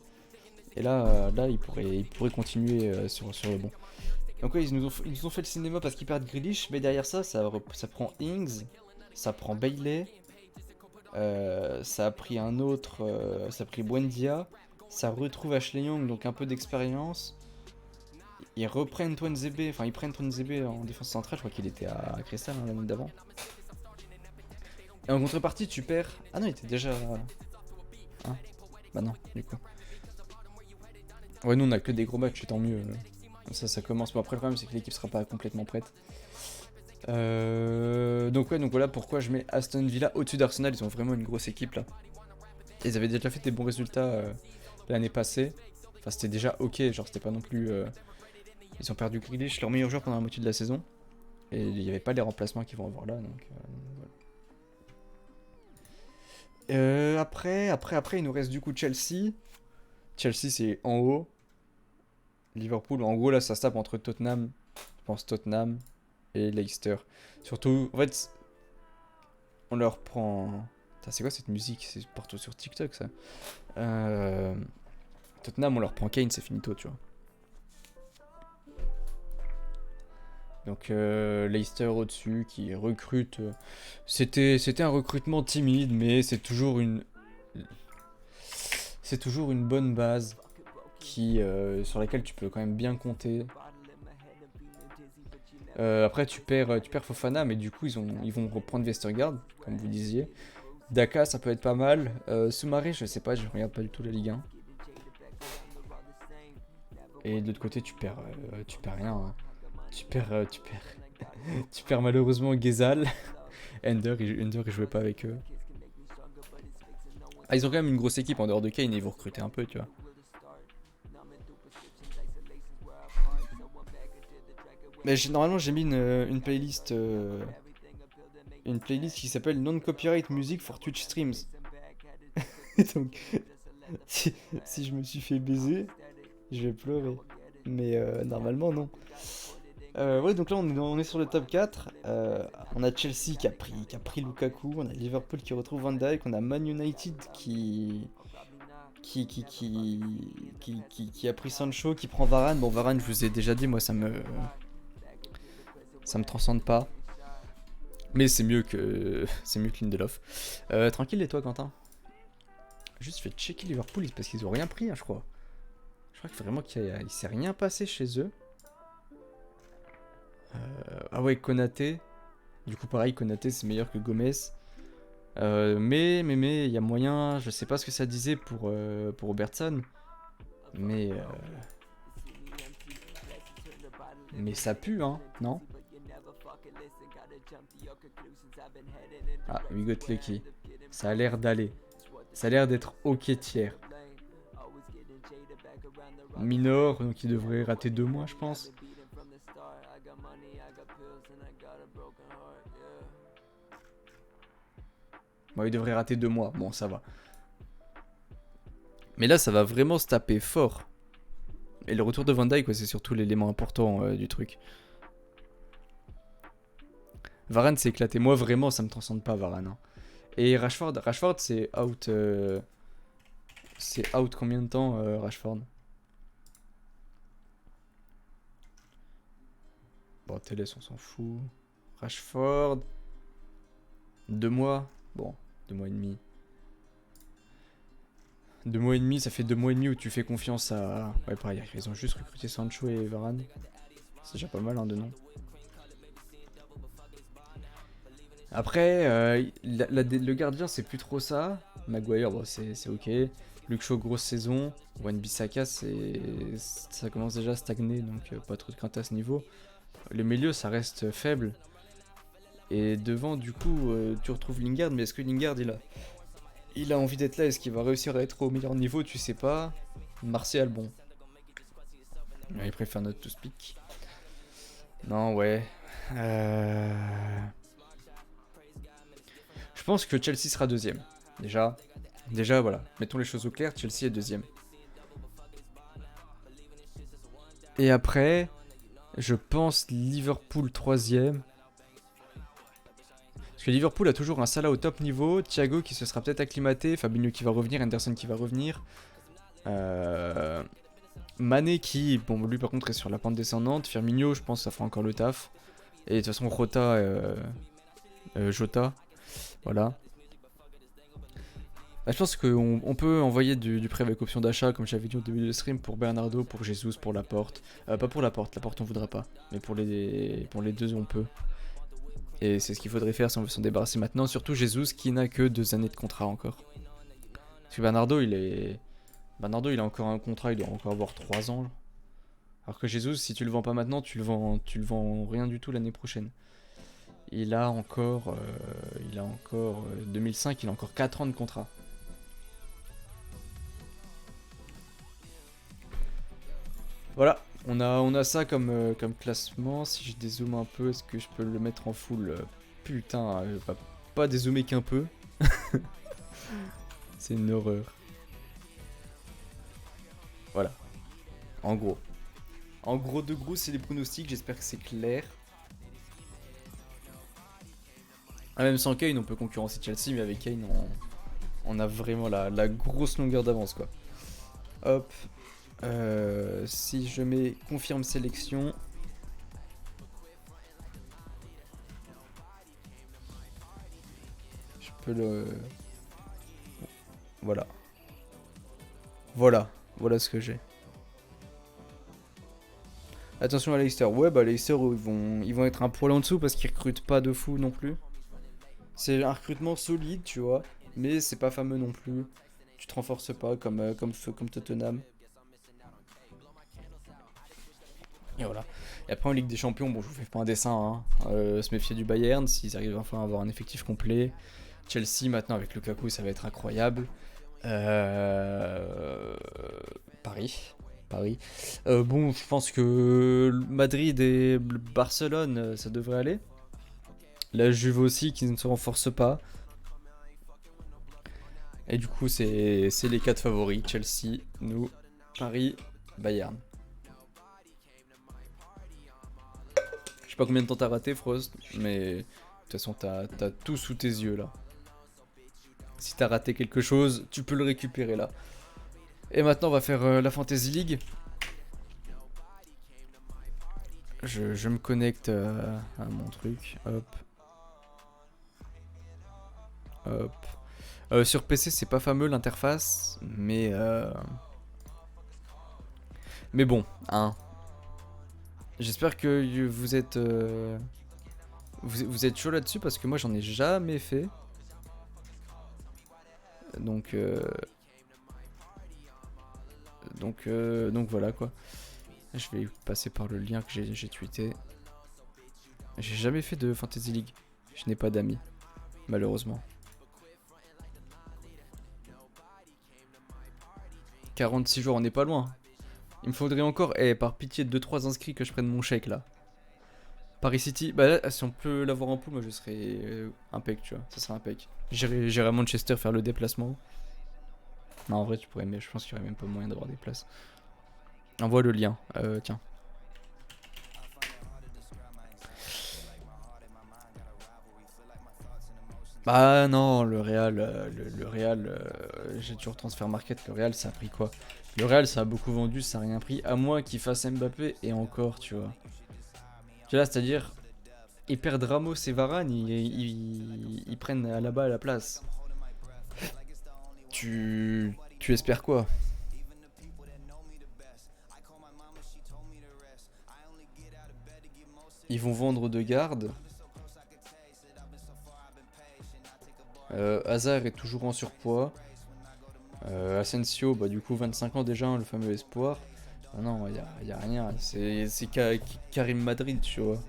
Et là il pourrait continuer sur le bon. Donc ouais, ils nous ont fait le cinéma parce qu'ils perdent Grealish. Mais derrière ça prend Ings. Ça prend Bailey. Ça a pris un autre. Ça a pris Buendia. Ça retrouve Ashley Young, donc un peu d'expérience. Ils reprennent Tuanzebe, enfin ils prennent Tuanzebe en défense centrale, je crois qu'il était à Crystal l'année d'avant. Et en contrepartie, tu perds. Ah non, il était déjà. Hein? Bah non, du coup. Ouais, nous on a que des gros matchs, tant mieux. Ça commence. Bon, après, le problème, c'est que l'équipe sera pas complètement prête. Donc voilà pourquoi je mets Aston Villa au-dessus d'Arsenal. Ils ont vraiment une grosse équipe là. Ils avaient déjà fait des bons résultats l'année passée. Enfin, c'était déjà ok, genre c'était pas non plus. Ils ont perdu Grealish, leur meilleur joueur pendant la moitié de la saison. Et il n'y avait pas les remplacements qu'ils vont avoir là. Donc, voilà. Après, il nous reste du coup Chelsea. Chelsea, c'est en haut. Liverpool, en gros, là, ça se tape entre Tottenham. Je pense Tottenham et Leicester. Surtout, en fait, on leur prend C'est quoi cette musique? C'est partout sur TikTok ça. Tottenham, on leur prend Kane, c'est finito, tu vois. Donc Leicester au-dessus qui recrute. C'était un recrutement timide, mais c'est toujours une bonne base sur laquelle tu peux quand même bien compter. Après tu perds Fofana, mais du coup ils vont reprendre Vestergaard, comme vous disiez. Daka, ça peut être pas mal. Soumaré, je sais pas, je regarde pas du tout la Ligue 1. Et de l'autre côté, tu perds rien, hein. Tu perds malheureusement Gezal. Ender, il jouait pas avec eux. Ah, ils ont quand même une grosse équipe en dehors de Kane et ils vont recruter un peu, tu vois. Mais normalement, j'ai mis une playlist qui s'appelle Non-Copyright Music for Twitch Streams. Donc, si je me suis fait baiser, je vais pleurer. Mais normalement, non. Ouais, donc là, on est sur le top 4. On a Chelsea qui a pris Lukaku. On a Liverpool qui retrouve Van Dijk. On a Man United qui a pris Sancho, qui prend Varane. Bon, Varane, je vous ai déjà dit, moi, ça me transcende pas. Mais c'est mieux que Lindelof. Tranquille, et toi, Quentin? Juste fait checker Liverpool parce qu'ils ont rien pris, hein, je crois. Je crois que vraiment qu'il s'est rien passé chez eux. Ah ouais, Konaté. Du coup, pareil, Konaté c'est meilleur que Gomez. Mais il y a moyen. Je sais pas ce que ça disait pour Robertson. Mais ça pue, hein, non? Ah, we got lucky. Ça a l'air d'aller. Ça a l'air d'être ok tiers. Minor, donc il devrait rater 2 mois, je pense. Bon, il devrait rater 2 mois. Bon, ça va. Mais là, ça va vraiment se taper fort. Et le retour de Van Dijk, c'est surtout l'élément important du truc. Varane s'est éclaté. Moi, vraiment, ça me transcende pas, Varane. Hein. Et Rashford, c'est out. C'est out combien de temps, Rashford? Bon, Télé, on s'en fout. Rashford. 2 mois. Bon, 2 mois et demi. 2 mois et demi, ça fait 2 mois et demi où tu fais confiance à. Ouais, pareil, ils ont juste recruté Sancho et Varane. C'est déjà pas mal, hein, de nom. Après, le gardien, c'est plus trop ça. Maguire, bon, c'est ok. Luke Shaw, grosse saison. Wan-Bissaka, ça commence déjà à stagner, donc pas trop de crainte à ce niveau. Le milieu, ça reste faible. Et devant, du coup, tu retrouves Lingard, mais est-ce que Lingard, il a envie d'être là? Est-ce qu'il va réussir à être au meilleur niveau? Tu sais pas. Martial, bon. Il préfère not to speak. Non, ouais. Je pense que Chelsea sera deuxième. Déjà, voilà. Mettons les choses au clair, Chelsea est deuxième. Et après, je pense Liverpool troisième. Parce que Liverpool a toujours un Salah au top niveau, Thiago qui se sera peut-être acclimaté, Fabinho qui va revenir, Henderson qui va revenir. Mané qui, bon, lui par contre est sur la pente descendante. Firmino, je pense que ça fera encore le taf. Et de toute façon, Jota, voilà. Bah, je pense qu'on peut envoyer du prêt avec option d'achat, comme j'avais dit au début du stream, pour Bernardo, pour Jesus, pour Laporte. Pas pour Laporte on voudra pas. Mais pour les deux, on peut. Et c'est ce qu'il faudrait faire si on veut s'en débarrasser maintenant. Surtout Jesus qui n'a que 2 années de contrat encore. Parce que Bernardo, il a encore un contrat, il doit encore avoir 3 ans. Alors que Jesus, si tu le vends pas maintenant, tu le vends rien du tout l'année prochaine. Il a encore 2005, il a encore 4 ans de contrat. Voilà, on a ça comme classement. Si je dézoome un peu, est-ce que je peux le mettre en full? Putain, pas dézoomer qu'un peu. C'est une horreur. Voilà, en gros. En gros, de gros, c'est les pronostics, j'espère que c'est clair. Ah, même sans Kane, on peut concurrencer Chelsea, mais avec Kane, on a vraiment la grosse longueur d'avance, quoi. Hop. Si je mets confirme sélection. Je peux le... Voilà. Voilà ce que j'ai. Attention à Leicester. Ouais, bah Leicester, ils vont être un poil en dessous parce qu'ils recrutent pas de fou non plus. C'est un recrutement solide, tu vois, mais c'est pas fameux non plus. Tu te renforces pas comme Tottenham. Et voilà. Et après en Ligue des Champions, bon, je vous fais pas un dessin, hein. Se méfier du Bayern s'ils arrivent enfin à avoir un effectif complet. Chelsea maintenant avec Lukaku, ça va être incroyable. Euh, Paris. Paris. Bon, je pense que Madrid et Barcelone, ça devrait aller. La Juve aussi qui ne se renforce pas. Et du coup, c'est les 4 favoris. Chelsea, nous, Paris, Bayern. Je sais pas combien de temps t'as raté, Frost, mais de toute façon, t'as tout sous tes yeux là. Si t'as raté quelque chose, tu peux le récupérer là. Et maintenant, on va faire la Fantasy League. Je me connecte à mon truc. Hop. Hop. Sur PC, c'est pas fameux l'interface, mais bon, hein. J'espère que vous êtes chaud là-dessus parce que moi j'en ai jamais fait. Donc voilà quoi. Je vais passer par le lien que j'ai tweeté. J'ai jamais fait de Fantasy League. Je n'ai pas d'amis, malheureusement. 46 jours, on n'est pas loin. Il me faudrait encore, par pitié, 2-3 inscrits que je prenne mon chèque là. Paris City, bah là, si on peut l'avoir en poule, moi je serais impec, tu vois. Ça serait impec. J'irai à Manchester faire le déplacement. Non, en vrai, tu pourrais, mais je pense qu'il y aurait même pas moyen d'avoir des places. Envoie le lien, tiens. Bah non, le Real, le Real, j'ai toujours transfert market. Le Real, ça a pris quoi? Le Real, ça a beaucoup vendu, ça a rien pris, à moins qu'il fasse Mbappé et encore, tu vois. Tu vois, c'est-à-dire, ils perdent Ramos et Varane, ils prennent là-bas à la place. Tu espères quoi? Ils vont vendre de garde. Hazard est toujours en surpoids. Asensio, bah du coup 25 ans déjà, hein, le fameux espoir. Ah non, y a rien. C'est Karim Madrid, tu vois.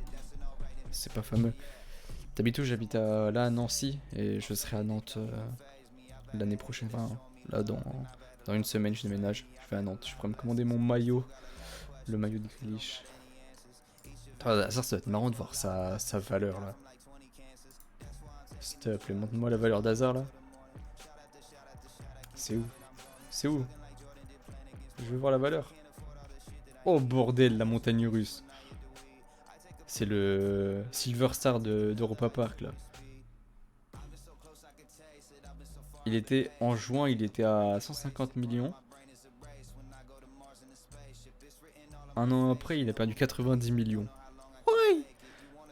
C'est pas fameux. T'habites où? J'habite là à Nancy et je serai à Nantes l'année prochaine. Enfin, là dans une semaine, je déménage. Je vais à Nantes. Je pourrais me commander mon maillot. Le maillot de Grealish. Ça va être marrant de voir sa valeur là. S'il te plaît, montre-moi la valeur d'Hazard là. C'est où? C'est où? Je veux voir la valeur. Oh bordel, la montagne russe. C'est le Silver Star d'Europa Park là. Il était en juin, il était à 150 millions. Un an après, il a perdu 90 millions. Ouais.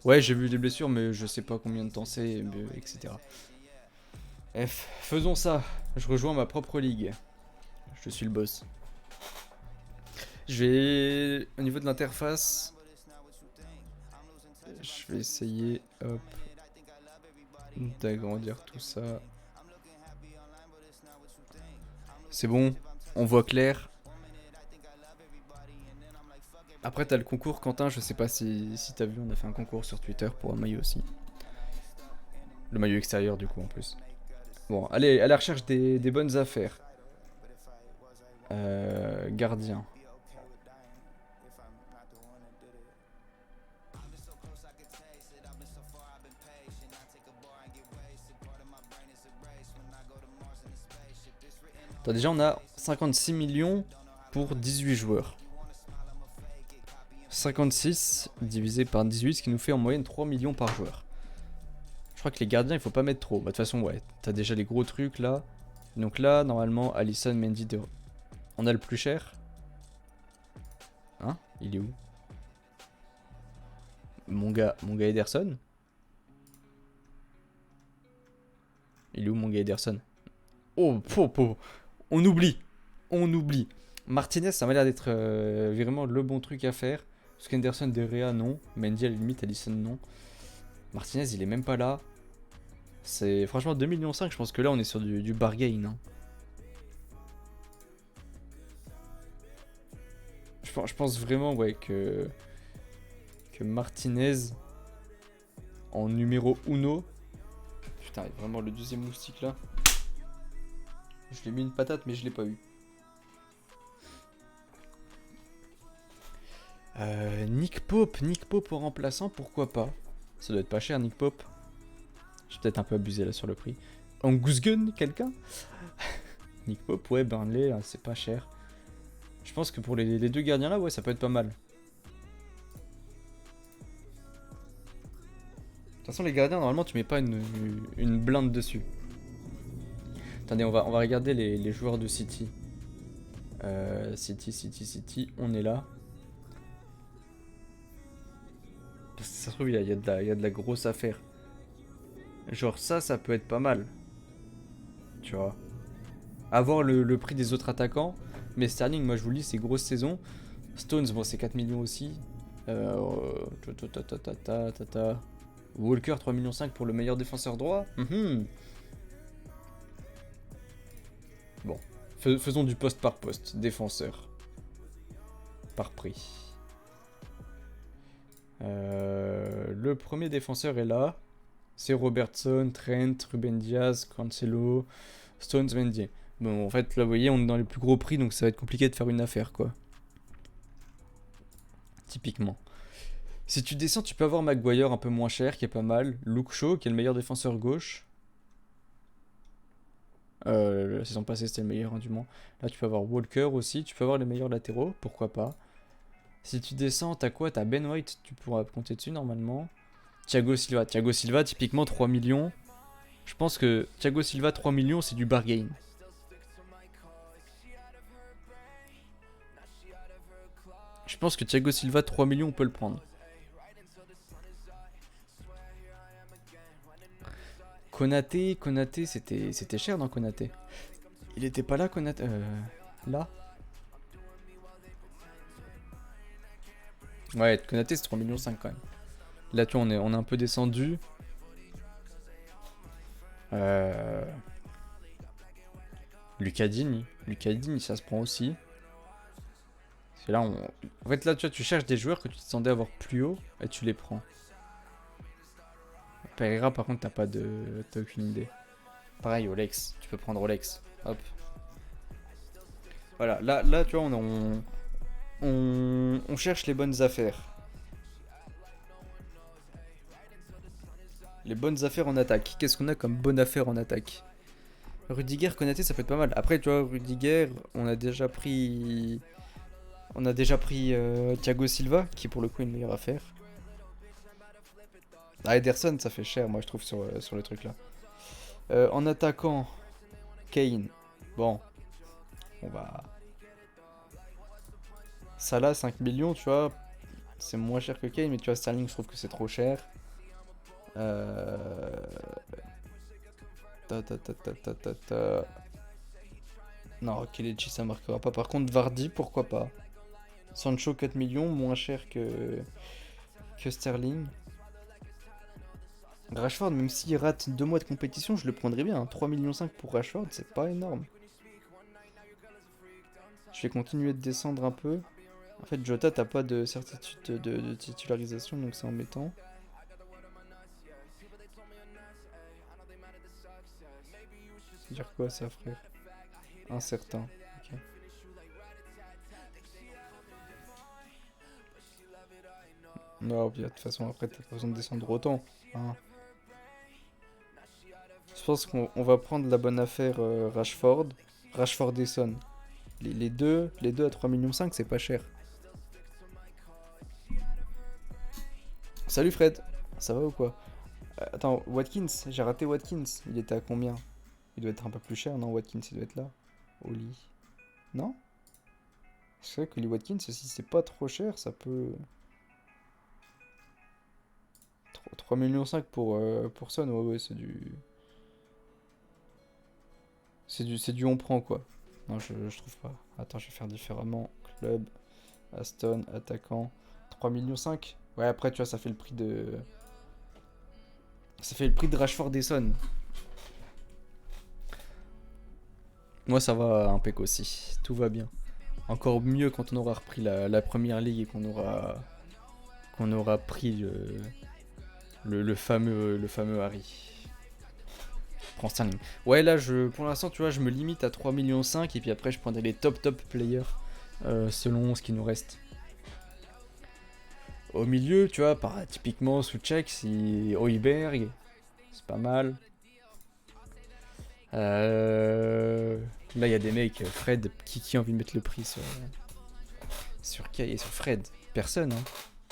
Ouais, j'ai vu des blessures, mais je sais pas combien de temps c'est, etc. F, faisons ça. Je rejoins ma propre ligue. Je suis le boss. Je vais, au niveau de l'interface, je vais essayer, hop, d'agrandir tout ça. C'est bon, on voit clair. Après, t'as le concours, Quentin. Je sais pas si t'as vu, on a fait un concours sur Twitter pour un maillot aussi. Le maillot extérieur, du coup, en plus. Bon, allez, à la recherche des bonnes affaires. Gardien. Attends, déjà, on a 56 millions pour 18 joueurs. 56 divisé par 18, ce qui nous fait en moyenne 3 millions par joueur. Je crois que les gardiens, il faut pas mettre trop. Bah, de toute façon, ouais, t'as déjà les gros trucs là. Donc là, normalement, Alisson, Mendy, on a le plus cher. Hein? Il est où? Mon gars Ederson? Il est où mon gars Ederson? Oh, on oublie. On oublie. Martinez, ça m'a l'air d'être vraiment le bon truc à faire. Parce qu'Henderson, De Gea, non. Mendy, à la limite, Alisson, non. Martinez, il est même pas là. C'est franchement 2,5 millions, je pense que là, on est sur du bargain. Hein. Je pense vraiment, ouais, que Martinez, en numéro 1. Putain, vraiment le deuxième moustique là. Je lui ai mis une patate, mais je l'ai pas eu. Nick Pope en remplaçant, pourquoi pas? Ça doit être pas cher, Nick Pope. J'ai peut-être un peu abusé là sur le prix. Angus Gunn, quelqu'un? Nick Pope, ouais, Burnley, c'est pas cher. Je pense que pour les deux gardiens là, ouais, ça peut être pas mal. De toute façon, les gardiens, normalement, tu mets pas une blinde dessus. Attendez, on va regarder les joueurs de City. City, on est là. Parce que ça se trouve, il y a de la grosse affaire. Genre ça peut être pas mal. Tu vois. Avoir le prix des autres attaquants. Mais Sterling, moi je vous le dis, c'est grosse saison. Stones, bon, c'est 4 millions aussi. Walker, 3,5 millions pour le meilleur défenseur droit. Bon, faisons du poste par poste. Défenseur. Par prix. Le premier défenseur est là. C'est Robertson, Trent, Ruben Diaz, Cancelo, Stones, Mendy. Bon, en fait, là, vous voyez, on est dans les plus gros prix, donc ça va être compliqué de faire une affaire, quoi. Typiquement. Si tu descends, tu peux avoir Maguire un peu moins cher, qui est pas mal. Luke Shaw, qui est le meilleur défenseur gauche. La saison passée, c'était le meilleur, hein, du moins. Là, tu peux avoir Walker aussi. Tu peux avoir les meilleurs latéraux, pourquoi pas. Si tu descends, t'as quoi? T'as Ben White, tu pourras compter dessus normalement. Thiago Silva, typiquement 3 millions. Je pense que Thiago Silva, 3 millions, c'est du bargain. Je pense que Thiago Silva, 3 millions, on peut le prendre. Konaté, c'était cher dans Konaté. Il était pas là, Konaté. Là. Ouais, Konaté, c'est 3,5 millions quand même. Là, tu vois, on est un peu descendu. Lucadini, ça se prend aussi. C'est là, en fait, là, tu vois, tu cherches des joueurs que tu t'attendais à avoir plus haut et tu les prends. Pereira, par contre, t'as aucune idée. Pareil, Olex, tu peux prendre Olex. Hop. Voilà, là, tu vois, on cherche les bonnes affaires. Les bonnes affaires en attaque. Qu'est-ce qu'on a comme bonne affaire en attaque? Rudiger, Konaté, ça peut être pas mal. Après, tu vois, Rudiger, on a déjà pris Thiago Silva, qui est pour le coup une meilleure affaire. Ah, Ederson, ça fait cher, moi, je trouve, sur le truc là. En attaquant, Kane. Bon, on va... Salah, 5 millions, tu vois. C'est moins cher que Kane, mais tu vois, Sterling, je trouve que c'est trop cher. Non, Kelechi, ça marquera pas. Par contre, Vardy, pourquoi pas. Sancho, 4 millions, moins cher que Sterling. Rashford, même s'il rate 2 mois de compétition, je le prendrais bien. 3,5 millions pour Rashford, c'est pas énorme. Je vais continuer de descendre un peu. En fait, Jota, t'as pas de certitude de titularisation, donc c'est embêtant. C'est dire quoi ça, frère? Incertain. Ok. Non, de toute façon, après, t'as pas besoin de descendre autant. Hein. Je pense qu'on va prendre la bonne affaire Rashford. Rashford et Son. Les deux à 3,5 millions, c'est pas cher. Salut Fred, ça va ou quoi? Attends, Watkins, j'ai raté Watkins. Il était à combien? Il doit être un peu plus cher, non? Watkins, il doit être là. Au lit. Non? C'est vrai que les Watkins, si c'est pas trop cher, ça peut. 3 millions 5 pour Son, ouais, ouais, c'est du. C'est du on prend quoi. Non, je trouve pas. Attends, je vais faire différemment. Club, Aston, attaquant. 3 millions 5. Ouais, après, tu vois, ça fait le prix de. Ça fait le prix de Rashford et Son. Moi, ça va impec aussi. Tout va bien. Encore mieux quand on aura repris la première ligue et qu'on aura pris le fameux Harry. Prends Sterling. Ouais, là, pour l'instant, tu vois, je me limite à 3 millions 5 et puis après, je prendrai les top players selon ce qui nous reste. Au milieu, tu vois, typiquement Souček, si Højbjerg, c'est pas mal. Là, il y a des mecs, Fred, qui a envie de mettre le prix sur Kay et sur Fred? Personne, hein.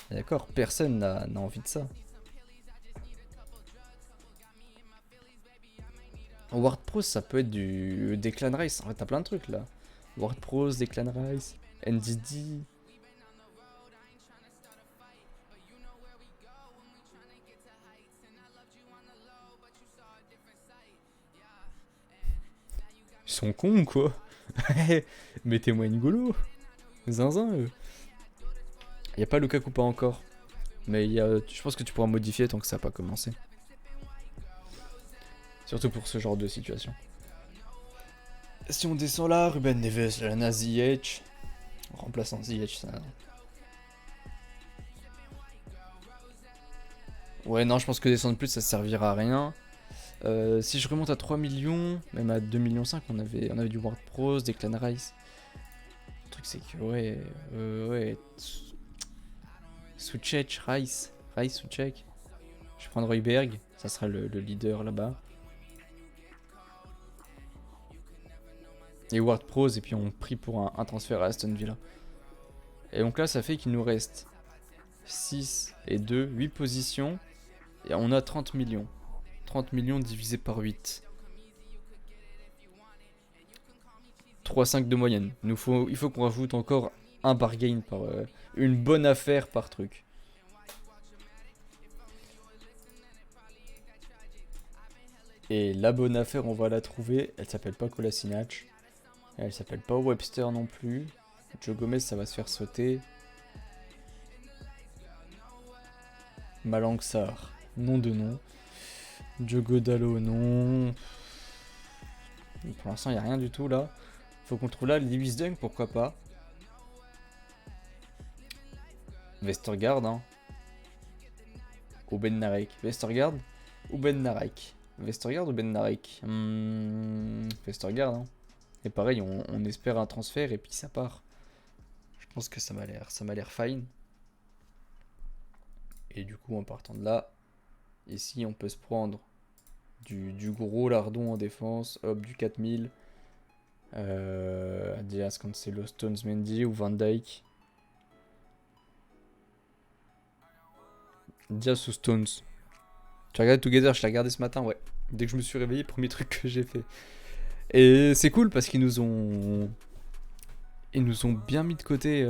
D'accord, personne n'a envie de ça. Ward Prowse, ça peut être du Declan Rice. En fait, t'as plein de trucs là. Ward Prowse, Declan Rice, NDD. Ils sont cons ou quoi? Mettez-moi N'Golo. Zinzin, eux. Y a pas Lukaku pas encore. Mais je pense que tu pourras modifier tant que ça n'a pas commencé. Surtout pour ce genre de situation. Si on descend là, Ruben Neves, Lana Ziyech. Remplaçant Ziyech, ça. Ouais, non, je pense que descendre plus, ça servira à rien. Si je remonte à 3 millions, même à 2 millions 5, on avait du Ward Prowse, Declan Rice. Le truc, c'est que, ouais. Souček, Rice, Souček. Je vais prendre Højbjerg, ça sera le leader là-bas. Et Ward Prowse, et puis on prie pour un transfert à Aston Villa. Et donc là, ça fait qu'il nous reste 6 et 2, 8 positions. Et on a 30 millions. 30 millions divisé par 8. 3,5 de moyenne. Il faut qu'on rajoute encore un bargain par une bonne affaire par truc. Et la bonne affaire, on va la trouver. Elle s'appelle pas Kolasinac. Elle s'appelle pas Webster non plus. Joe Gomez, ça va se faire sauter. Malang Sarr, nom de nom. Diogo Dalot, non. Pour l'instant, il n'y a rien du tout là. Faut qu'on trouve là Lewis Dunk, pourquoi pas. Vestergaard, hein. Ou Ben Narek. Vestergaard ou Ben Narek. Vestergaard ou Ben Narek. Vestergaard, hein. Et pareil, on espère un transfert et puis ça part. Je pense que ça m'a l'air fine. Et du coup, en partant de là, ici, on peut se prendre du gros lardon en défense. Hop, du 4000. Diaz Cancelo, Stones, Mendy ou Van Dijk. Diaz ou Stones. Tu regardes Together, je l'ai regardé ce matin, ouais. Dès que je me suis réveillé, premier truc que j'ai fait. Et c'est cool parce qu'ils nous ont bien mis de côté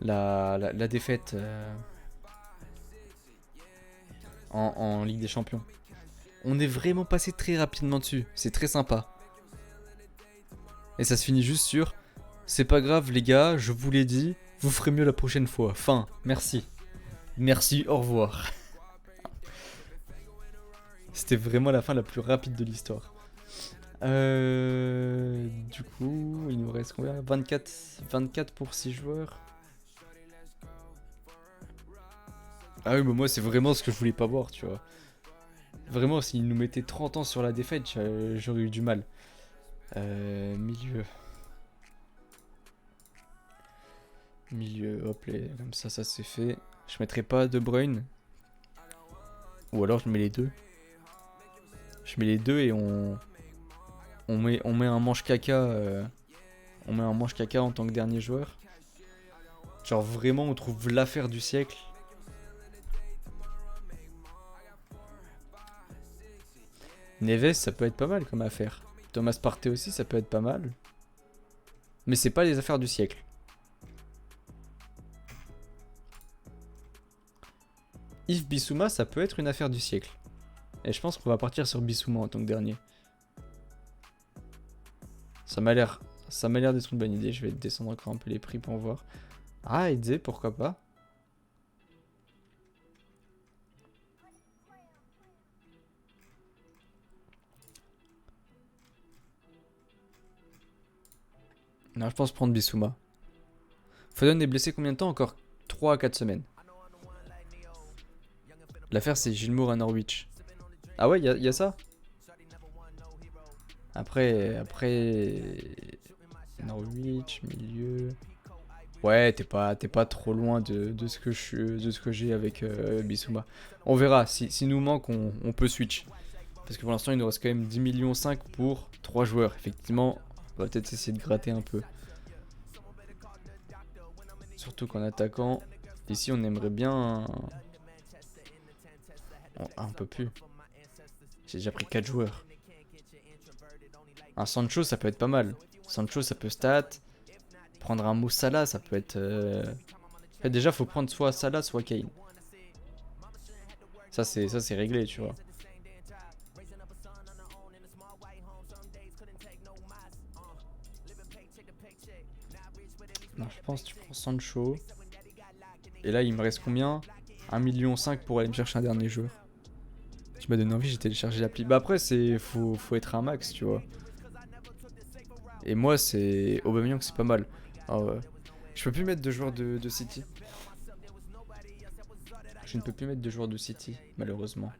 la défaite en Ligue des Champions. On est vraiment passé très rapidement dessus. C'est très sympa. Et ça se finit juste sur: c'est pas grave les gars, je vous l'ai dit, vous ferez mieux la prochaine fois. Fin, merci. Merci, au revoir. C'était vraiment la fin la plus rapide de l'histoire. Du coup, il nous reste combien? 24 pour 6 joueurs. Ah oui, mais moi, c'est vraiment ce que je voulais pas voir, tu vois. Vraiment, s'ils nous mettaient 30 ans sur la défaite, j'aurais eu du mal. Milieu. Milieu, hop, comme ça c'est fait. Je mettrai pas De Bruyne. Ou alors je mets les deux. Je mets les deux et on met un manche caca. On met un manche caca en tant que dernier joueur. Genre vraiment, on trouve l'affaire du siècle. Neves, ça peut être pas mal comme affaire. Thomas Partey aussi, ça peut être pas mal. Mais c'est pas les affaires du siècle. Yves Bissouma, ça peut être une affaire du siècle. Et je pense qu'on va partir sur Bissouma en tant que dernier. Ça m'a l'air d'être une bonne idée. Je vais descendre encore un peu les prix pour voir. Ah, Eze, pourquoi pas. Non, je pense prendre Bissouma. Foden est blessé combien de temps? Encore 3 à 4 semaines. L'affaire, c'est Gilmour à Norwich. Ah ouais, y a ça. Après... Norwich, milieu... Ouais, t'es pas trop loin de ce que j'ai avec Bissouma. On verra, si nous manque, on peut switch. Parce que pour l'instant, il nous reste quand même 10,5 millions pour 3 joueurs. Effectivement, on va peut-être essayer de gratter un peu. Surtout qu'en attaquant, ici, on aimerait bien... un peu plus. J'ai déjà pris 4 joueurs. Un Sancho, ça peut être pas mal. Sancho, ça peut stat. Prendre un Moussala, ça peut être... En fait, déjà, faut prendre soit Salah, soit Kane. Ça, c'est réglé, tu vois. Non, je pense que tu prends Sancho. Et là, il me reste combien? 1,5 million pour aller me chercher un dernier joueur. Tu m'as donné envie, j'ai téléchargé l'appli. Bah après, faut être un max, tu vois. Et moi, c'est Aubameyang, c'est pas mal. Je peux plus mettre de joueurs de City. Je ne peux plus mettre de joueurs de City, malheureusement.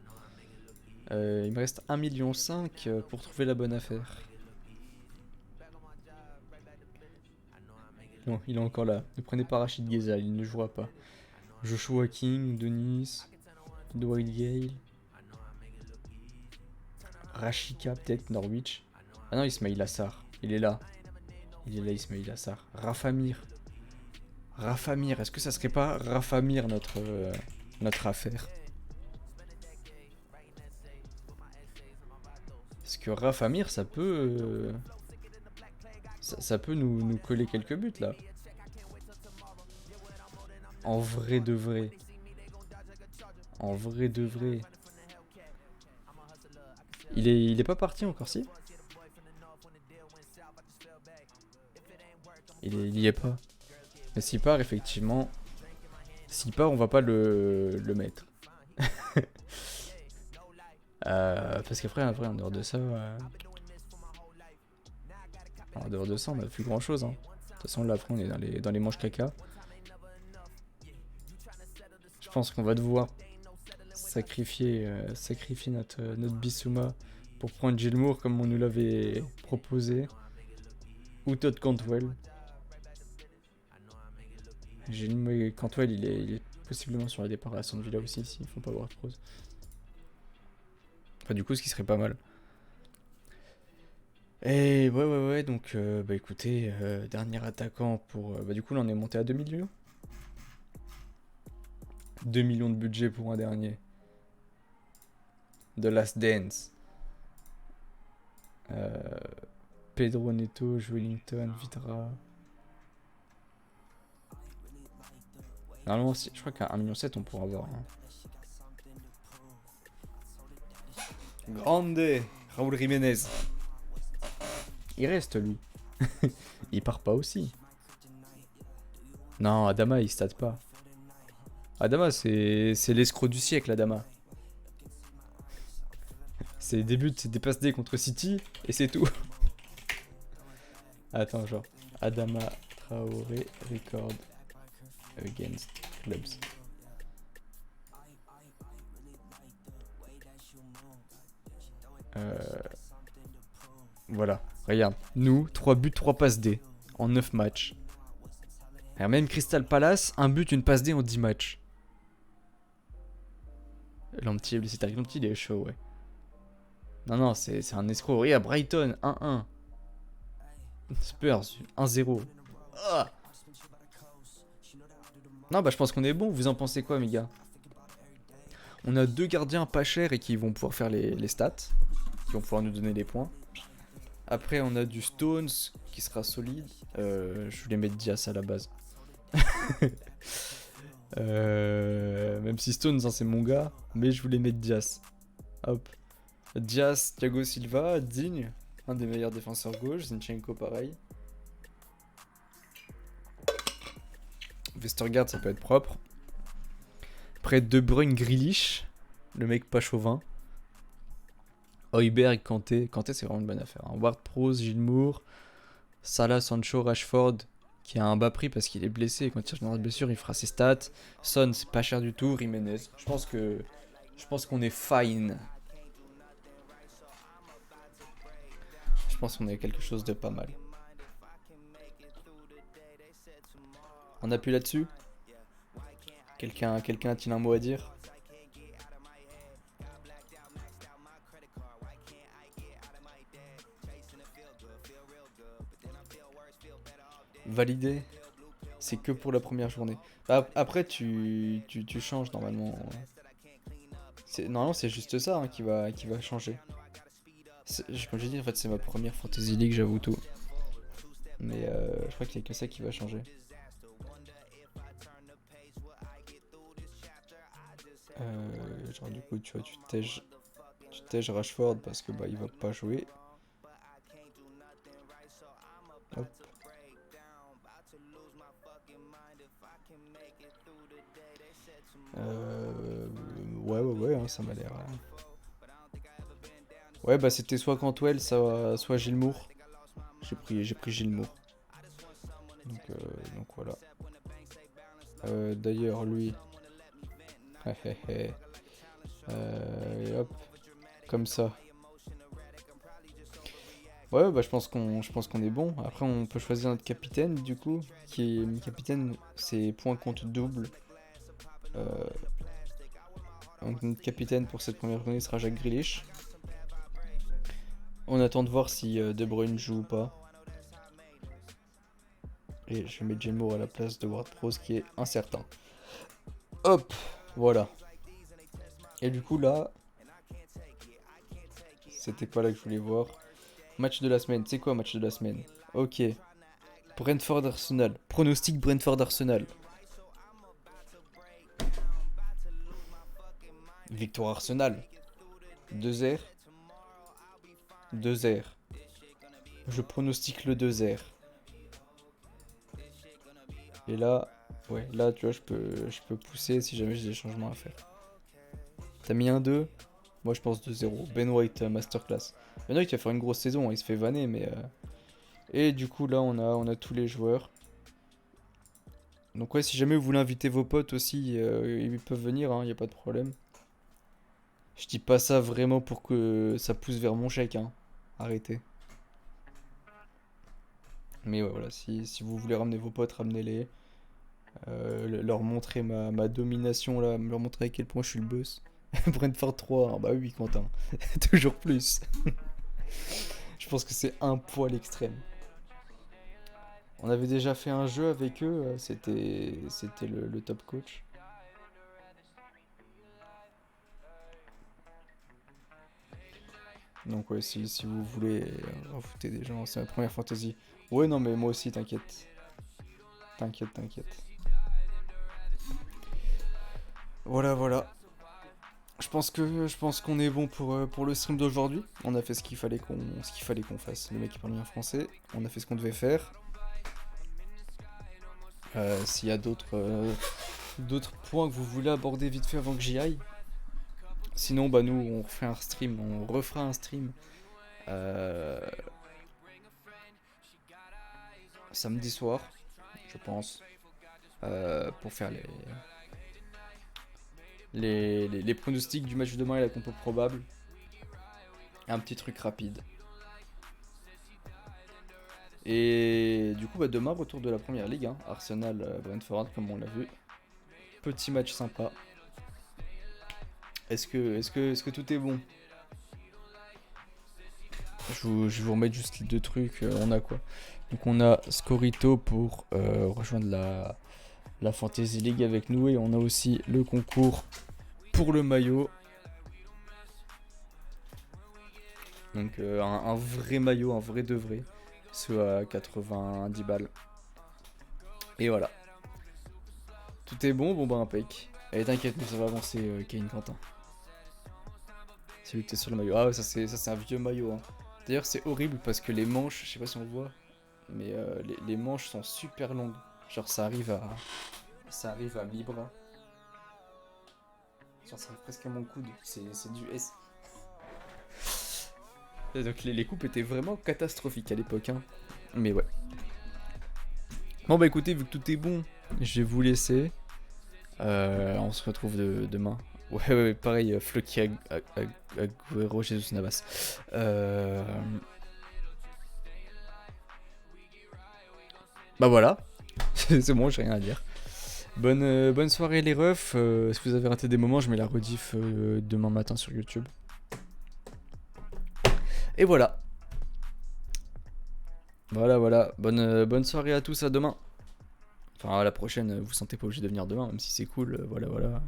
Il me reste 1,5 million pour trouver la bonne affaire. Non, il est encore là. Ne prenez pas Rachid Ghezal, il ne jouera pas. Joshua King, Denis, Dwight Gale. Rashika peut-être, Norwich. Ah non, Ismail Assar, il est là. Il est là, Ismail Assar. Rafamir. Rafamir, est-ce que ça serait pas Rafamir notre affaire? Est-ce que Rafamir, ça peut... ça peut nous coller quelques buts, là. En vrai de vrai. En vrai de vrai. Il est pas parti encore, si? Il y est pas. Mais s'il part, effectivement... S'il part, on va pas le mettre. Parce qu'après, en dehors de ça... En dehors de ça, on a plus grand chose. Hein. De toute façon, là, après, on est dans les manches caca. Je pense qu'on va devoir sacrifier notre Bissouma pour prendre Gilmour comme on nous l'avait proposé. Ou Todd Cantwell. Gilmour Cantwell, il est possiblement sur la départ à Aston Villa aussi, s'ils font pas voir de prose. Enfin, du coup, ce qui serait pas mal. Et ouais, donc bah écoutez, dernier attaquant pour... bah du coup là on est monté à 2 millions. 2 millions de budget pour un dernier. The Last Dance. Pedro Neto, Wellington, Vidra. Normalement, je crois qu'à 1,7 million on pourra avoir. Hein. Grande Raúl Jiménez. Il reste lui. Il part pas aussi. Non, Adama il stat pas. Adama c'est l'escroc du siècle, Adama. C'est des buts, c'est des passes D contre City et c'est tout. Attends, genre Adama Traoré record against clubs. Voilà, regarde. Nous, 3 buts, 3 passes D en 9 matchs. Alors même Crystal Palace, 1 but, une passe D en 10 matchs. L'anti, c'est arrivé, l'anti, il est chaud, ouais. Non, c'est un escroc. Regarde, Brighton, 1-1. Spurs, 1-0. Ah non, bah je pense qu'on est bon. Vous en pensez quoi, mes gars? On a 2 gardiens pas chers et qui vont pouvoir faire les stats. qui vont pouvoir nous donner les points. Après, on a du Stones qui sera solide. Je voulais mettre Diaz à la base. Même si Stones, hein, c'est mon gars, mais je voulais mettre Diaz. Hop. Diaz, Thiago Silva, Digne, un des meilleurs défenseurs gauche. Zinchenko, pareil. Vestergaard, ça peut être propre. Après, De Bruyne, Grealish, le mec pas chauvin. Højbjerg, Kanté. Kanté, c'est vraiment une bonne affaire. Hein. Ward-Prowse, Gilmour, Salah, Sancho, Rashford, qui a un bas prix parce qu'il est blessé. Et quand il reviendra de blessure, il fera ses stats. Son, c'est pas cher du tout. Jiménez. Je pense qu'on est fine. Je pense qu'on est quelque chose de pas mal. On appuie là-dessus. Quelqu'un a-t-il un mot à dire? Validé. C'est que pour la première journée. Après, tu changes normalement. Normalement, c'est juste ça hein, qui va changer. Comme j'ai dit, en fait, c'est ma première Fantasy League, j'avoue tout. Mais je crois qu'il n'y a que ça qui va changer. Genre, du coup, tu vois, tu tèges Rashford parce que bah il va pas jouer. Hop. Ouais, hein, ça m'a l'air. Ouais, bah c'était soit Cantwell, soit Gilmour. J'ai pris Gilmour. Donc voilà. D'ailleurs, lui. Et hop. Comme ça. Ouais, bah je pense qu'on est bon. Après, on peut choisir notre capitaine, du coup. Capitaine, c'est point compte double. Donc notre capitaine pour cette première journée sera Jack Grealish. On attend de voir si De Bruyne joue ou pas. Et je vais mettre Gilmour à la place de Ward-Prowse qui est incertain. Hop, voilà. Et du coup là, c'était pas là que je voulais voir. Match de la semaine, c'est quoi match de la semaine? Ok. Brentford Arsenal. Pronostic Brentford Arsenal. Victoire Arsenal. 2-0. 2-0. Je pronostique le 2-0. Et là, ouais, là tu vois, je peux pousser si jamais j'ai des changements à faire. T'as mis un 2? Moi je pense 2-0. Ben White, masterclass. Ben White il va faire une grosse saison, il se fait vanner, mais... Et du coup là on a tous les joueurs. Donc ouais, si jamais vous voulez inviter vos potes aussi, ils peuvent venir, hein, y a pas de problème. Je dis pas ça vraiment pour que ça pousse vers mon chèque, hein. Arrêtez. Mais ouais, voilà, si vous voulez ramener vos potes, ramenez-les. Leur montrer ma domination, là, leur montrer à quel point je suis le boss. Brentford 3, hein, bah oui, Quentin. Toujours plus. Je pense que c'est un poil extrême. On avait déjà fait un jeu avec eux, c'était le top coach. Donc ouais, si vous voulez rajouter des gens, c'est ma première fantasy. Ouais, non, mais moi aussi, t'inquiète. T'inquiète. Voilà. Je pense qu'on est bon pour le stream d'aujourd'hui. On a fait ce qu'il fallait qu'on fasse. Le mec il parle bien français. On a fait ce qu'on devait faire. S'il y a d'autres points que vous voulez aborder vite fait avant que j'y aille. Sinon, bah nous, on refera un stream. Samedi soir, je pense. Pour faire les pronostics du match de demain et la compo probable. Un petit truc rapide. Et du coup, bah, demain, retour de la première ligue. Hein. Arsenal, Brentford, comme on l'a vu. Petit match sympa. Est-ce que tout est bon? Je vais vous remettre juste les deux trucs. On a quoi? Donc, on a Scorito pour rejoindre la Fantasy League avec nous. Et on a aussi le concours pour le maillot. Donc un vrai maillot, un vrai de vrai. Soit à 90 balles. Et voilà. Tout est bon, bon bah impec. Allez t'inquiète, mais ça va avancer Kane Quentin. C'est lui qui est sur le maillot. Ah ouais, ça c'est un vieux maillot. Hein. D'ailleurs c'est horrible parce que les manches, je sais pas si on le voit, mais les manches sont super longues. Genre ça arrive à mi-bras. Genre ça arrive presque à mon coude. C'est du S. Et donc les coupes étaient vraiment catastrophiques à l'époque. Hein. Mais ouais. Bon bah écoutez, vu que tout est bon, je vais vous laisser. On se retrouve demain. Ouais, pareil, Floki Agüero, Jesus Navas. Bah voilà, c'est bon, j'ai rien à dire. Bonne soirée les refs. Si vous avez raté des moments, je mets la rediff demain matin sur YouTube. Et voilà. Voilà. Bonne soirée à tous, à demain. Enfin, à la prochaine, vous sentez pas obligé de venir demain, même si c'est cool, voilà.